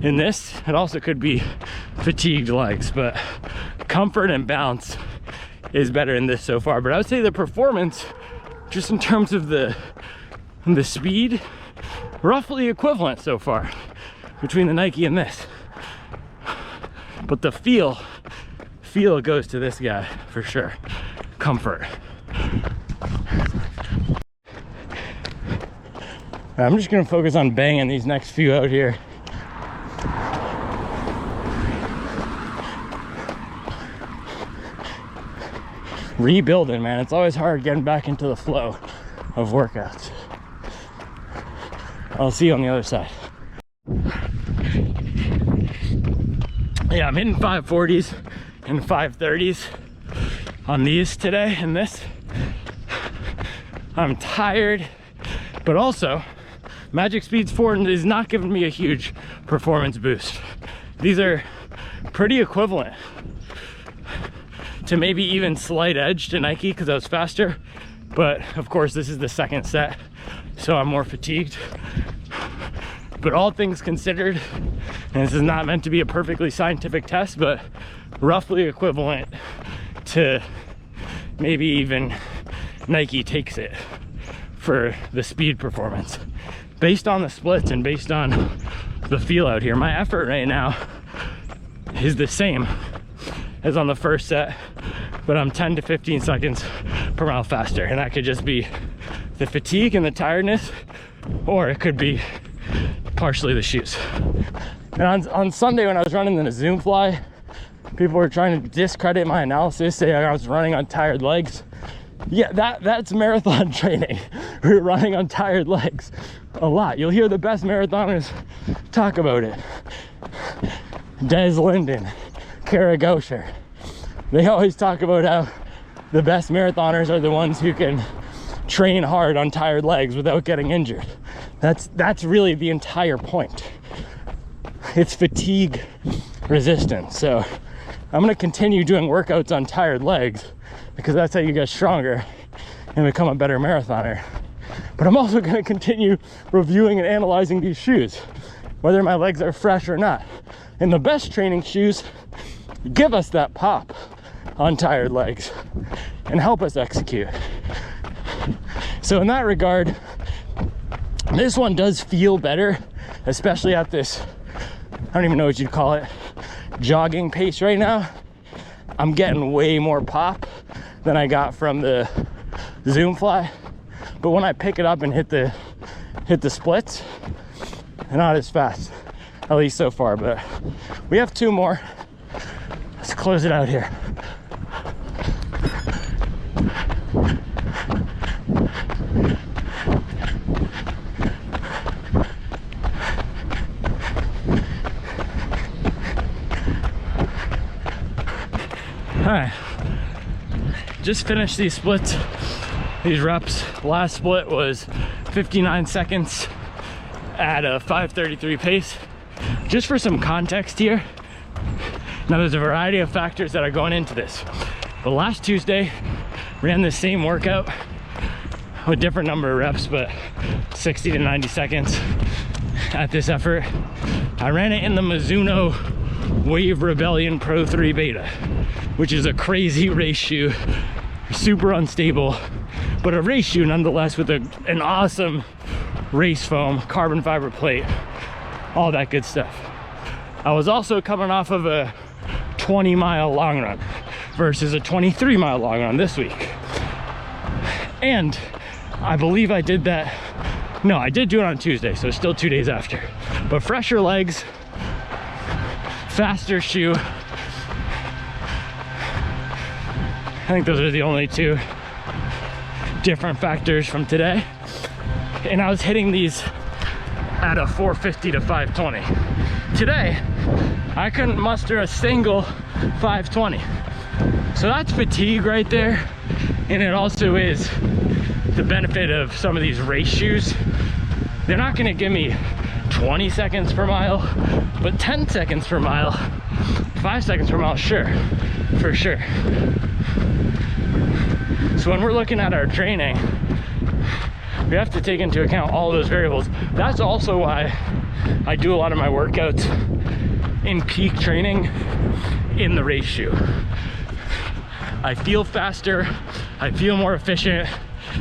in this. It also could be fatigued legs, but comfort and bounce is better in this so far. But I would say the performance, just in terms of the speed, roughly equivalent so far between the Nike and this. But the feel goes to this guy for sure. Comfort. I'm just gonna focus on banging these next few out here. Rebuilding, man. It's always hard getting back into the flow of workouts. I'll see you on the other side. Yeah, I'm hitting 540s and 530s on these today and this. I'm tired, but also Magic Speed's 4 is not giving me a huge performance boost. These are pretty equivalent to maybe even slight edge to Nike because I was faster, but of course this is the second set, so I'm more fatigued. But all things considered, and this is not meant to be a perfectly scientific test, but roughly equivalent to maybe even Nike takes it for the speed performance. Based on the splits and based on the feel out here, my effort right now is the same as on the first set, but I'm 10 to 15 seconds per mile faster. And that could just be the fatigue and the tiredness, or it could be partially the shoes. And on Sunday when I was running the Zoom Fly, people were trying to discredit my analysis, saying I was running on tired legs. Yeah, that's marathon training. We were running on tired legs a lot. You'll hear the best marathoners talk about it. Des Linden, Kara Gosher. They always talk about how the best marathoners are the ones who can train hard on tired legs without getting injured. That's really the entire point. It's fatigue resistance. So I'm gonna continue doing workouts on tired legs because that's how you get stronger and become a better marathoner. But I'm also gonna continue reviewing and analyzing these shoes, whether my legs are fresh or not. And the best training shoes give us that pop on tired legs and help us execute. So in that regard, this one does feel better, especially at this, I don't even know what you'd call it, jogging pace right now. I'm getting way more pop than I got from the Zoom Fly. But when I pick it up and hit the splits, not as fast, at least so far. But we have 2 more. Let's close it out here. right, just finished these splits, these reps. Last split was 59 seconds at a 5:33 pace. Just for some context here, now there's a variety of factors that are going into this. But last Tuesday, ran the same workout with a different number of reps, but 60 to 90 seconds at this effort. I ran it in the Mizuno Wave Rebellion Pro 3 Beta, which is a crazy race shoe, super unstable, but a race shoe nonetheless, with an awesome race foam, carbon fiber plate, all that good stuff. I was also coming off of a 20-mile long run versus a 23-mile long run this week. And I believe I did that, no, I did do it on Tuesday, so still 2 days after. But fresher legs, faster shoe. I think those are the only two different factors from today. And I was hitting these at a 450 to 520. Today, I couldn't muster a single 520. So that's fatigue right there. And it also is the benefit of some of these race shoes. They're not gonna give me 20 seconds per mile, but 10 seconds per mile, 5 seconds per mile, sure, for sure. So when we're looking at our training, we have to take into account all those variables. That's also why I do a lot of my workouts in peak training in the race shoe. I feel faster, I feel more efficient.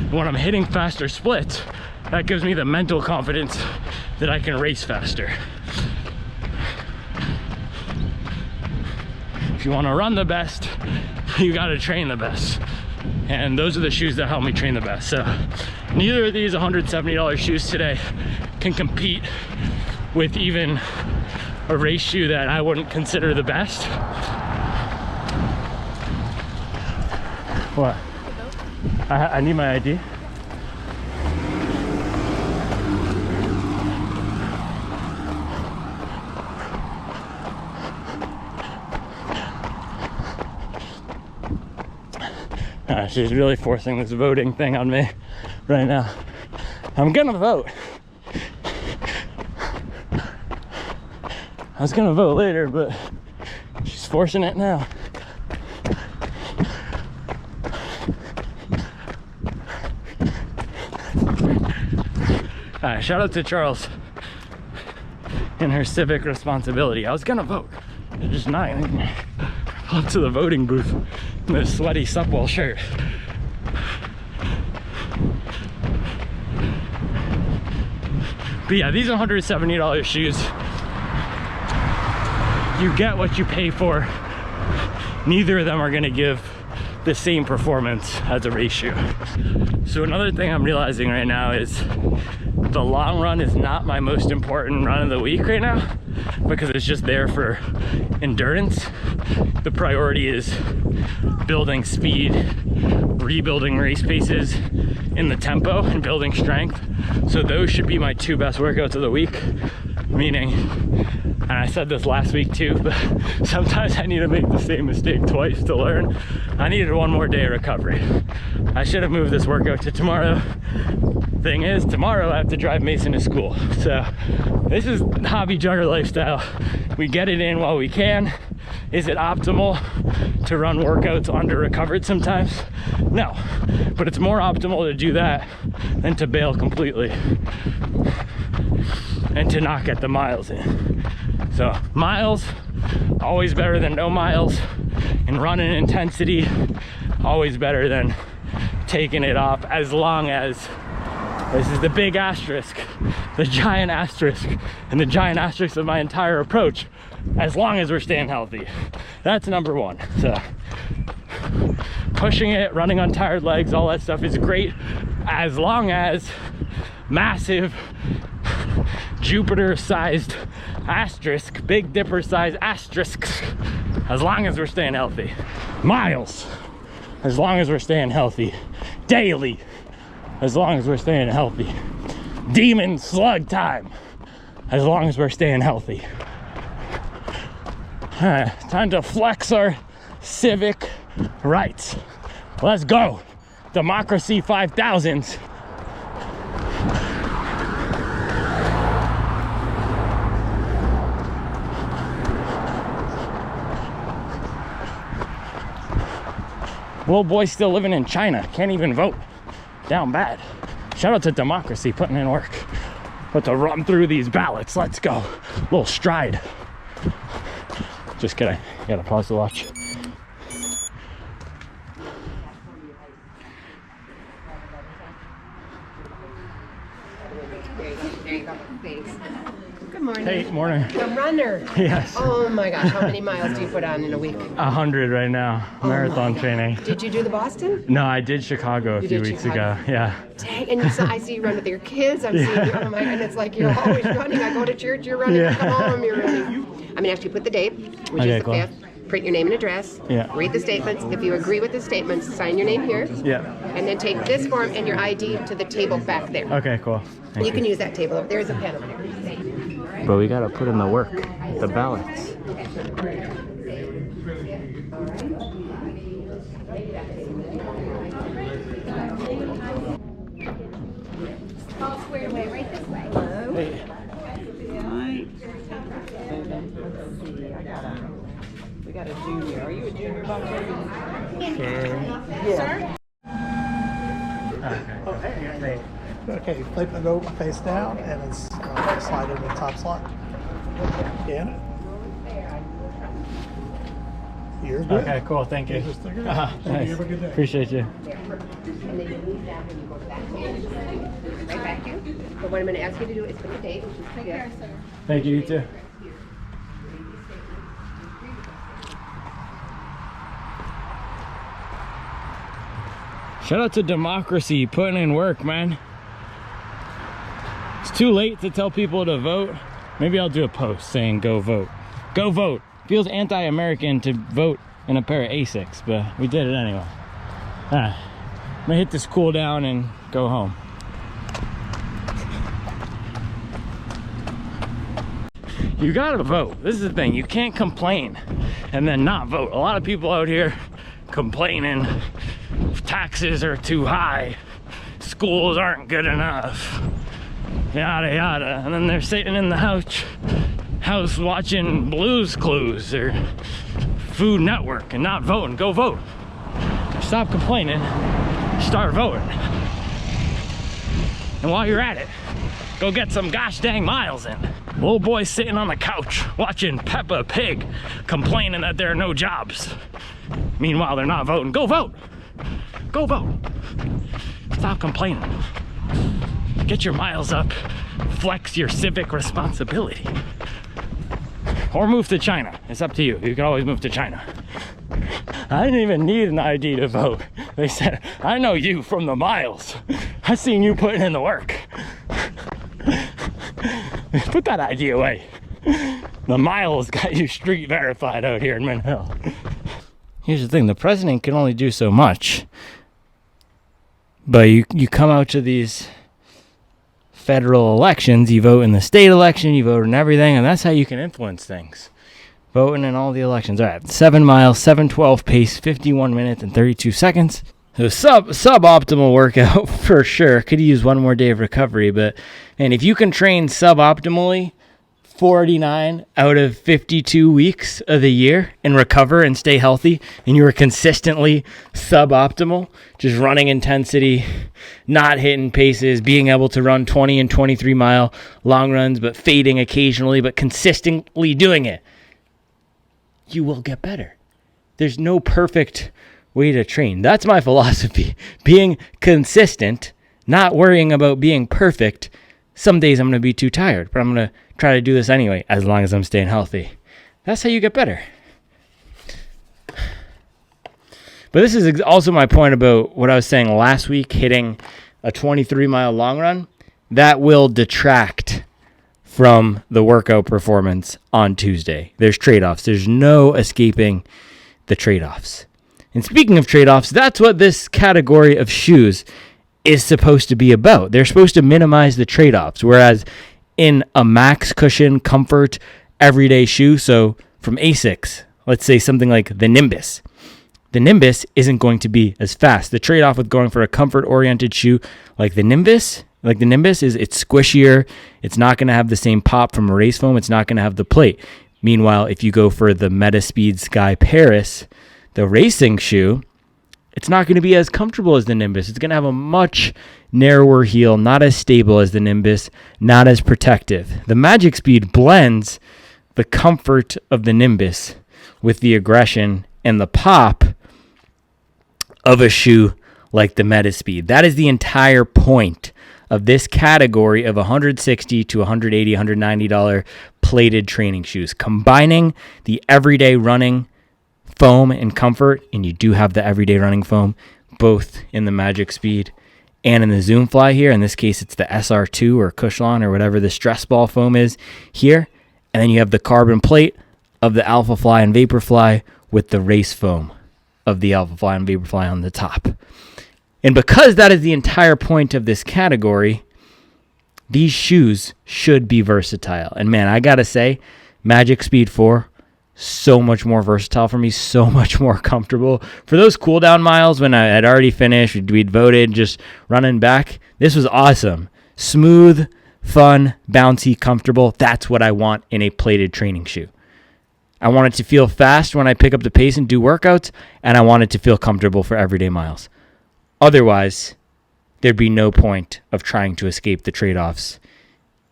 When I'm hitting faster splits, that gives me the mental confidence that I can race faster. If you want to run the best, you got to train the best. And those are the shoes that help me train the best. So neither of these $170 shoes today can compete with even a race shoe that I wouldn't consider the best. What? I need my ID. She's really forcing this voting thing on me right now. I'm gonna vote. I was gonna vote later, but she's forcing it now. Shout out to Charles and her civic responsibility. I was gonna vote, just not up to the voting booth in this sweaty Supwell shirt. But yeah, these $170 shoes, you get what you pay for. Neither of them are gonna give the same performance as a race shoe. So another thing I'm realizing right now is the long run is not my most important run of the week right now, because it's just there for endurance. The priority is building speed, rebuilding race paces in the tempo, and building strength. So those should be my two best workouts of the week. Meaning, and I said this last week too, but sometimes I need to make the same mistake twice to learn. I needed one more day of recovery. I should have moved this workout to tomorrow. Thing is, tomorrow I have to drive Mason to school. So this is hobby jogger lifestyle. We get it in while we can. Is it optimal to run workouts under recovered sometimes? No, but it's more optimal to do that than to bail completely and to not get the miles in. So miles, always better than no miles, and running intensity, always better than taking it off, as long as, this is the big asterisk, the giant asterisk, and the giant asterisk of my entire approach, as long as we're staying healthy. That's number one. So pushing it, running on tired legs, all that stuff is great, as long as massive Jupiter-sized asterisk, Big Dipper-sized asterisks, as long as we're staying healthy. Miles, as long as we're staying healthy. Daily, as long as we're staying healthy. Demon slug time, as long as we're staying healthy. right, time to flex our civic rights. Let's go. Democracy 5000s. Little boy's still living in China. Can't even vote. Down bad. Shout out to democracy putting in work. But to run through these ballots, let's go. Little stride. Just kidding. You gotta pause to watch. There you go. Thanks. Good morning. Hey, morning. A runner. Yes. Oh my gosh, how many miles do you put on in a week? 100 right now. Marathon training. Did you do the Boston? No, I did Chicago a few did weeks Chicago. ago. Yeah. Dang, and I see you run with your kids. I'm seeing you. Oh my, and it's like you're always running. I go to church, you're running. I come home, you're running. I'm gonna ask you to put the date, which Okay, is the cool. 5th. Print your name and address. Yeah. Read the statements. If you agree with the statements, sign your name here. Yeah. And then take this form and your ID to the table back there. Okay, cool. Thank You can use that table. There's a pen over there. But we gotta put in the work, the ballots. All squared away, right this way. Hey. We got a junior. Are you a junior, Bob? Okay, flip the note face down and it's slide into the top slot. Scan it. You're good. Okay, cool. Thank you. Just figure it Uh-huh, out. nice. You have a good day. Appreciate you. And then you leave that when you go to that page. Right back here. But what I'm going to ask you to do is put the date, which is the 5th. Thank you, you too. Shout out to democracy putting in work, man. It's too late to tell people to vote. Maybe I'll do a post saying go vote. Go vote. Feels anti-American to vote in a pair of Asics, but we did it anyway. I'm gonna hit this cool down and go home. You gotta vote. This is the thing. You can't complain and then not vote. A lot of people out here complaining taxes are too high, schools aren't good enough, yada yada, and then they're sitting in the house watching Blues Clues or Food Network and not voting. Go vote. Stop complaining, start voting. And while you're at it, go get some gosh dang miles in. Little boy sitting on the couch watching Peppa Pig complaining that there are no jobs. Meanwhile, they're not voting. Go vote. Go vote. Stop complaining. Get your miles up. Flex your civic responsibility. Or move to China. It's up to you. You can always move to China. I didn't even need an ID to vote. They said, I know you from the miles. I seen you putting in the work. Put that ID away. The miles got you street verified out here in Mint Hill. Here's the thing, the president can only do so much. But you come out to these federal elections, you vote in the state election, you vote in everything, and that's how you can influence things. Voting in all the elections. All right, 7 miles, 7:12 pace, 51 minutes and 32 seconds. So suboptimal workout for sure. Could use one more day of recovery, but man, if you can train suboptimally 49 out of 52 weeks of the year and recover and stay healthy, and you were consistently suboptimal, just running intensity, not hitting paces, being able to run 20 and 23 mile long runs, but fading occasionally, but consistently doing it, you will get better. There's no perfect way to train. That's my philosophy. Being consistent, not worrying about being perfect. Some days I'm going to be too tired, but I'm going to try to do this anyway, as long as I'm staying healthy. That's how you get better. But this is also my point about what I was saying last week, hitting a 23-mile long run. That will detract from the workout performance on Tuesday. There's trade-offs. There's no escaping the trade-offs. And speaking of trade-offs, that's what this category of shoes is supposed to be about. They're supposed to minimize the trade-offs, whereas in a max cushion comfort everyday shoe, so from Asics, let's say something like the Nimbus. The Nimbus isn't going to be as fast. The trade-off with going for a comfort-oriented shoe like the Nimbus is it's squishier. It's not going to have the same pop from a race foam. It's not going to have the plate. Meanwhile, if you go for the Metaspeed Sky Paris, the racing shoe, it's not going to be as comfortable as the Nimbus. It's going to have a much narrower heel, not as stable as the Nimbus, not as protective. The Magic Speed blends the comfort of the Nimbus with the aggression and the pop of a shoe like the Metaspeed. That is the entire point of this category of $160 to $180, $190 plated training shoes, combining the everyday running foam and comfort, and you do have the everyday running foam both in the Magic Speed and in the Zoom Fly here. In this case, it's the SR2 or Cushlon or whatever the stress ball foam is here. And then you have the carbon plate of the Alpha Fly and Vaporfly with the race foam of the Alpha Fly and Vaporfly on the top. And because that is the entire point of this category, these shoes should be versatile. And man, I gotta say, Magic Speed 4, so much more versatile for me, so much more comfortable. For those cool down miles when I had already finished, we'd voted just running back, this was awesome. Smooth, fun, bouncy, comfortable. That's what I want in a plated training shoe. I want it to feel fast when I pick up the pace and do workouts, and I want it to feel comfortable for everyday miles. Otherwise, there'd be no point of trying to escape the trade-offs,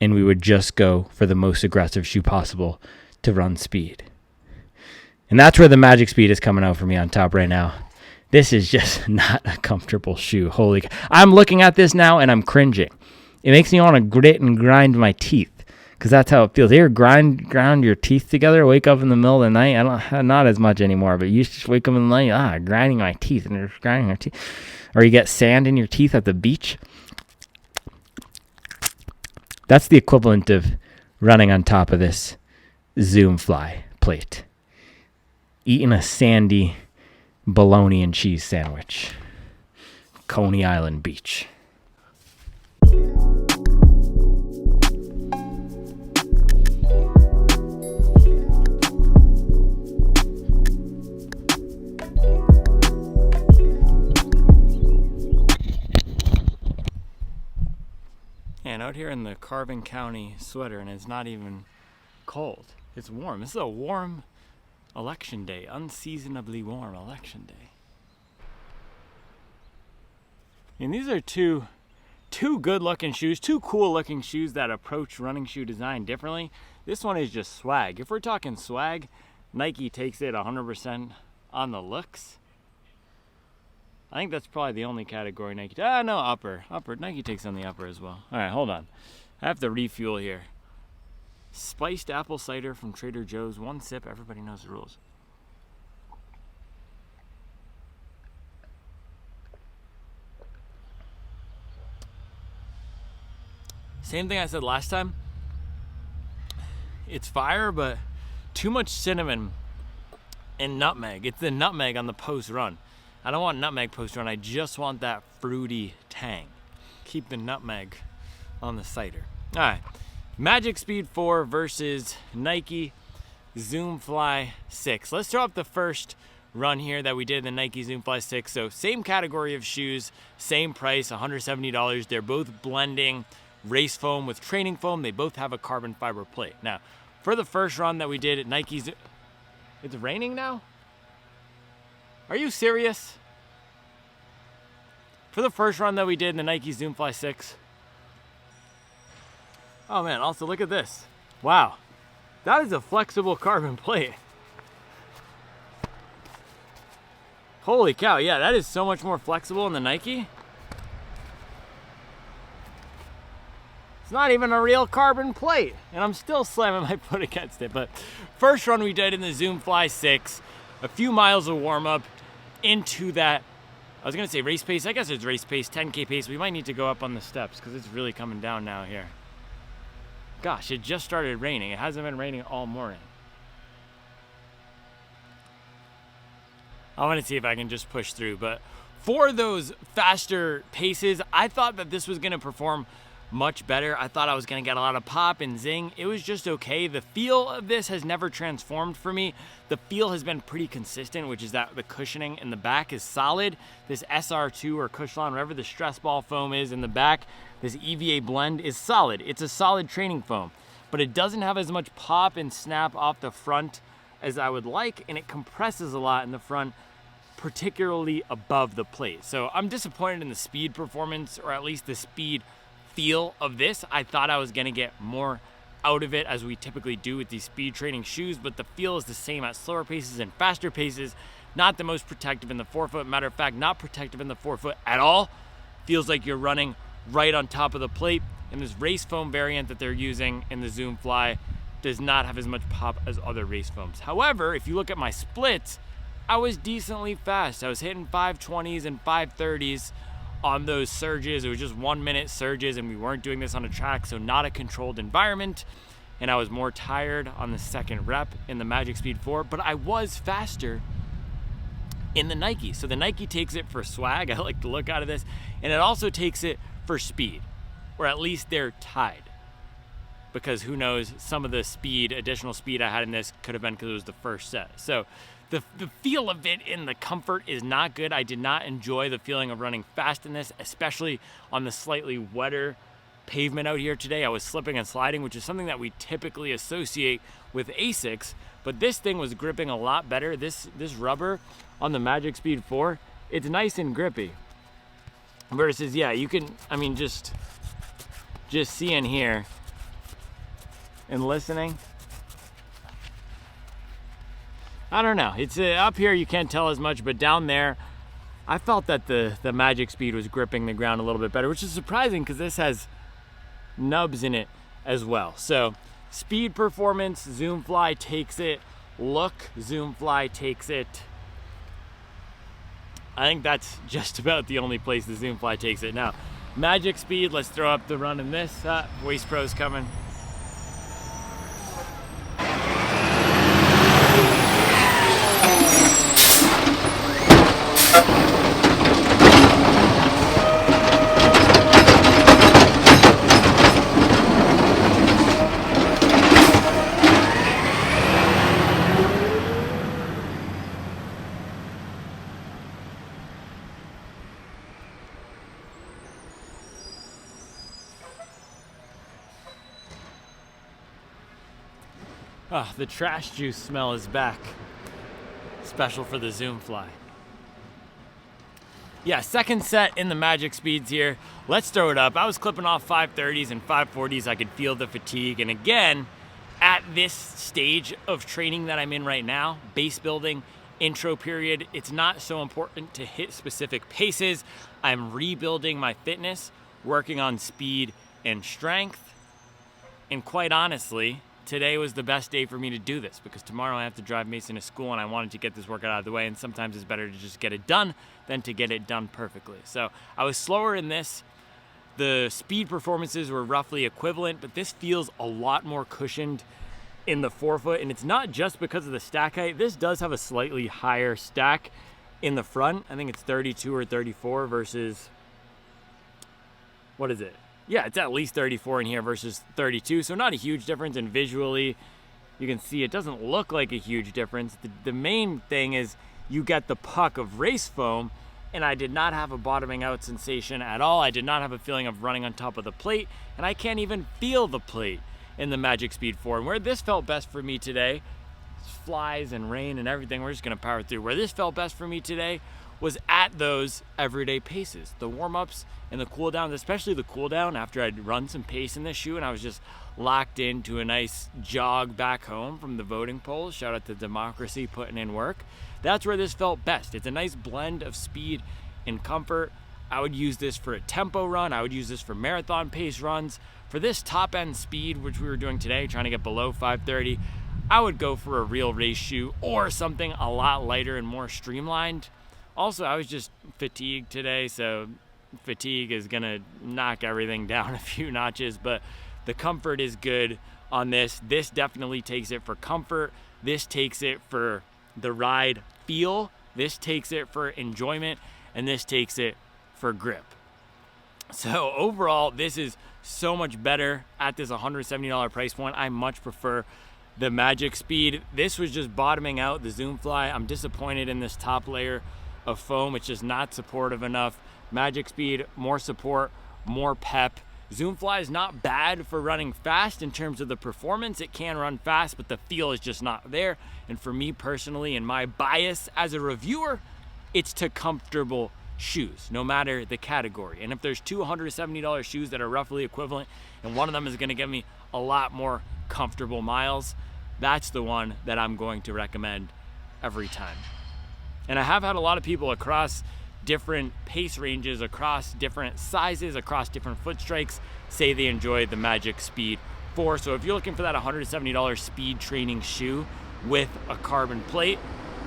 and we would just go for the most aggressive shoe possible to run speed. And that's where the Magic Speed is coming out for me on top right now. This is just not a comfortable shoe. Holy cow. I'm looking at this now, and I'm cringing. It makes me want to grit and grind my teeth, because that's how it feels. You ever ground your teeth together, wake up in the middle of the night? Not as much anymore, but you just wake up in the night, grinding my teeth, and you're grinding your teeth. Or you get sand in your teeth at the beach. That's the equivalent of running on top of this Zoom Fly plate. Eating a sandy bologna and cheese sandwich. Coney Island Beach. And out here in the Carbon County sweater, and it's not even cold. It's warm. This is a warm election day, unseasonably warm election day. And these are two good looking shoes, two cool looking shoes that approach running shoe design differently. This one is just swag. If we're talking swag, Nike takes it 100% on the looks. I think that's probably the only category Nike. Upper. Nike takes on the upper as well. All right, hold on. I have to refuel here. Spiced apple cider from Trader Joe's. One sip. Everybody knows the rules. Same thing I said last time. It's fire, but too much cinnamon and nutmeg. It's the nutmeg on the post run. I don't want nutmeg post run. I just want that fruity tang. Keep the nutmeg on the cider. All right. Magic Speed 4 versus Nike Zoom Fly 6. Let's throw up the first run here that we did, the Nike Zoom Fly 6. So same category of shoes, same price, $170. They're both blending race foam with training foam. They both have a carbon fiber plate. Now, for the first run that we did at Nike's, it's raining now? Are you serious? For the first run that we did in the Nike Zoom Fly 6. Oh man, also look at this. Wow. That is a flexible carbon plate. Holy cow, yeah, that is so much more flexible in the Nike. It's not even a real carbon plate, and I'm still slamming my foot against it. But first run we did in the Zoom Fly 6, a few miles of warm up into that, I was gonna say race pace, I guess it's race pace, 10K pace. We might need to go up on the steps because it's really coming down now here. Gosh, it just started raining. It hasn't been raining all morning. I want to see if I can just push through, but for those faster paces, I thought that this was going to perform much better. I thought I was going to get a lot of pop and zing. It was just okay. The feel of this has never transformed for me. The feel has been pretty consistent, which is that the cushioning in the back is solid. This SR2 or Cushlon, whatever the stress ball foam is in the back, this EVA blend is solid. It's a solid training foam, but it doesn't have as much pop and snap off the front as I would like, and it compresses a lot in the front, particularly above the plate. So I'm disappointed in the speed performance, or at least the speed feel of this. I thought I was gonna get more out of it, as we typically do with these speed training shoes, but the feel is the same at slower paces and faster paces. Not the most protective in the forefoot. Matter of fact, not protective in the forefoot at all. Feels like you're running right on top of the plate. And this race foam variant that they're using in the Zoom Fly does not have as much pop as other race foams. However, if you look at my splits, I was decently fast. I was hitting 520s and 530s on those surges. It was just 1 minute surges, and we weren't doing this on a track, so not a controlled environment. And I was more tired on the second rep in the Magic Speed 4, but I was faster in the Nike. So the Nike takes it for swag. I like the look out of this. And it also takes it for speed, or at least they're tied. Because who knows, some of the speed, additional speed I had in this could have been because it was the first set. So the feel of it in the comfort is not good. I did not enjoy the feeling of running fast in this, especially on the slightly wetter pavement out here today. I was slipping and sliding, which is something that we typically associate with Asics, but this thing was gripping a lot better. This rubber on the Magic Speed 4, it's nice and grippy. Versus, yeah, you can, I mean, just seeing here and listening, I don't know. It's up here you can't tell as much, but down there, I felt that the Magic Speed was gripping the ground a little bit better, which is surprising because this has nubs in it as well. So speed performance, Zoom Fly takes it. Look, Zoom Fly takes it. I think that's just about the only place the Zoom Fly takes it. Now, Magic Speed, let's throw up the run in this. Waste Pro's coming. Oh, the trash juice smell is back. Special for the Zoom Fly. Yeah, second set in the Magic Speeds here. Let's throw it up. I was clipping off 530s and 540s. I could feel the fatigue. And again, at this stage of training that I'm in right now, base building, intro period, it's not so important to hit specific paces. I'm rebuilding my fitness, working on speed and strength. And quite honestly, today was the best day for me to do this because tomorrow I have to drive Mason to school and I wanted to get this workout out of the way, and sometimes it's better to just get it done than to get it done perfectly. So I was slower in this. The speed performances were roughly equivalent, but this feels a lot more cushioned in the forefoot, and it's not just because of the stack height. This does have a slightly higher stack in the front. I think it's 32 or 34 versus, what is it? Yeah, it's at least 34 in here versus 32, so not a huge difference. And visually, you can see it doesn't look like a huge difference. The main thing is you get the puck of race foam, and I did not have a bottoming out sensation at all. I did not have a feeling of running on top of the plate, and I can't even feel the plate in the Magic Speed 4. And where this felt best for me today, flies and rain and everything, we're just gonna power through. Where this felt best for me today was at those everyday paces, the warm-ups and the cool downs, especially the cool down after I'd run some pace in this shoe and I was just locked into a nice jog back home from the voting polls. Shout out to Democracy putting in work. That's where this felt best. It's a nice blend of speed and comfort. I would use this for a tempo run. I would use this for marathon pace runs. For this top end speed, which we were doing today, trying to get below 530, I would go for a real race shoe or something a lot lighter and more streamlined. Also, I was just fatigued today, so fatigue is gonna knock everything down a few notches, but the comfort is good on this. This definitely takes it for comfort. This takes it for the ride feel. This takes it for enjoyment, and this takes it for grip. So overall, this is so much better at this $170 price point. I much prefer the Magic Speed. This was just bottoming out the Zoom Fly. I'm disappointed in this top layer of foam. It's just not supportive enough. Magic Speed, more support, more pep. Zoom Fly is not bad for running fast in terms of the performance. It can run fast, but the feel is just not there. And for me personally, and my bias as a reviewer, it's to comfortable shoes, no matter the category. And if there's two $170 shoes that are roughly equivalent, and one of them is gonna get me a lot more comfortable miles, that's the one that I'm going to recommend every time. And I have had a lot of people across different pace ranges, across different sizes, across different foot strikes, say they enjoy the Magic Speed 4. So if you're looking for that $170 speed training shoe with a carbon plate,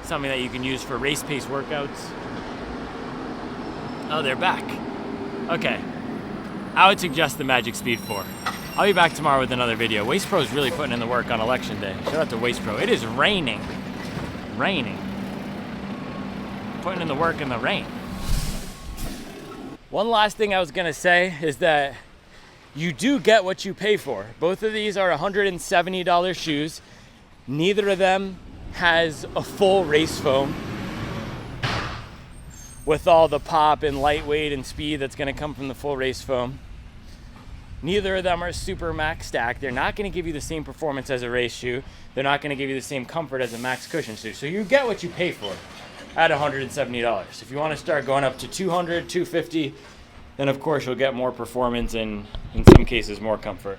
something that you can use for race pace workouts. Oh, they're back. Okay. I would suggest the Magic Speed 4. I'll be back tomorrow with another video. Waste Pro is really putting in the work on election day. Shout out to Waste Pro. It is raining. Raining. Putting in the work in the rain. One last thing I was gonna say is that you do get what you pay for. Both of these are $170 shoes. Neither of them has a full race foam with all the pop and lightweight and speed that's gonna come from the full race foam. Neither of them are super max stack. They're not gonna give you the same performance as a race shoe. They're not gonna give you the same comfort as a max cushion shoe. So you get what you pay for at $170. If you wanna start going up to $200, $250, then of course you'll get more performance and in some cases more comfort.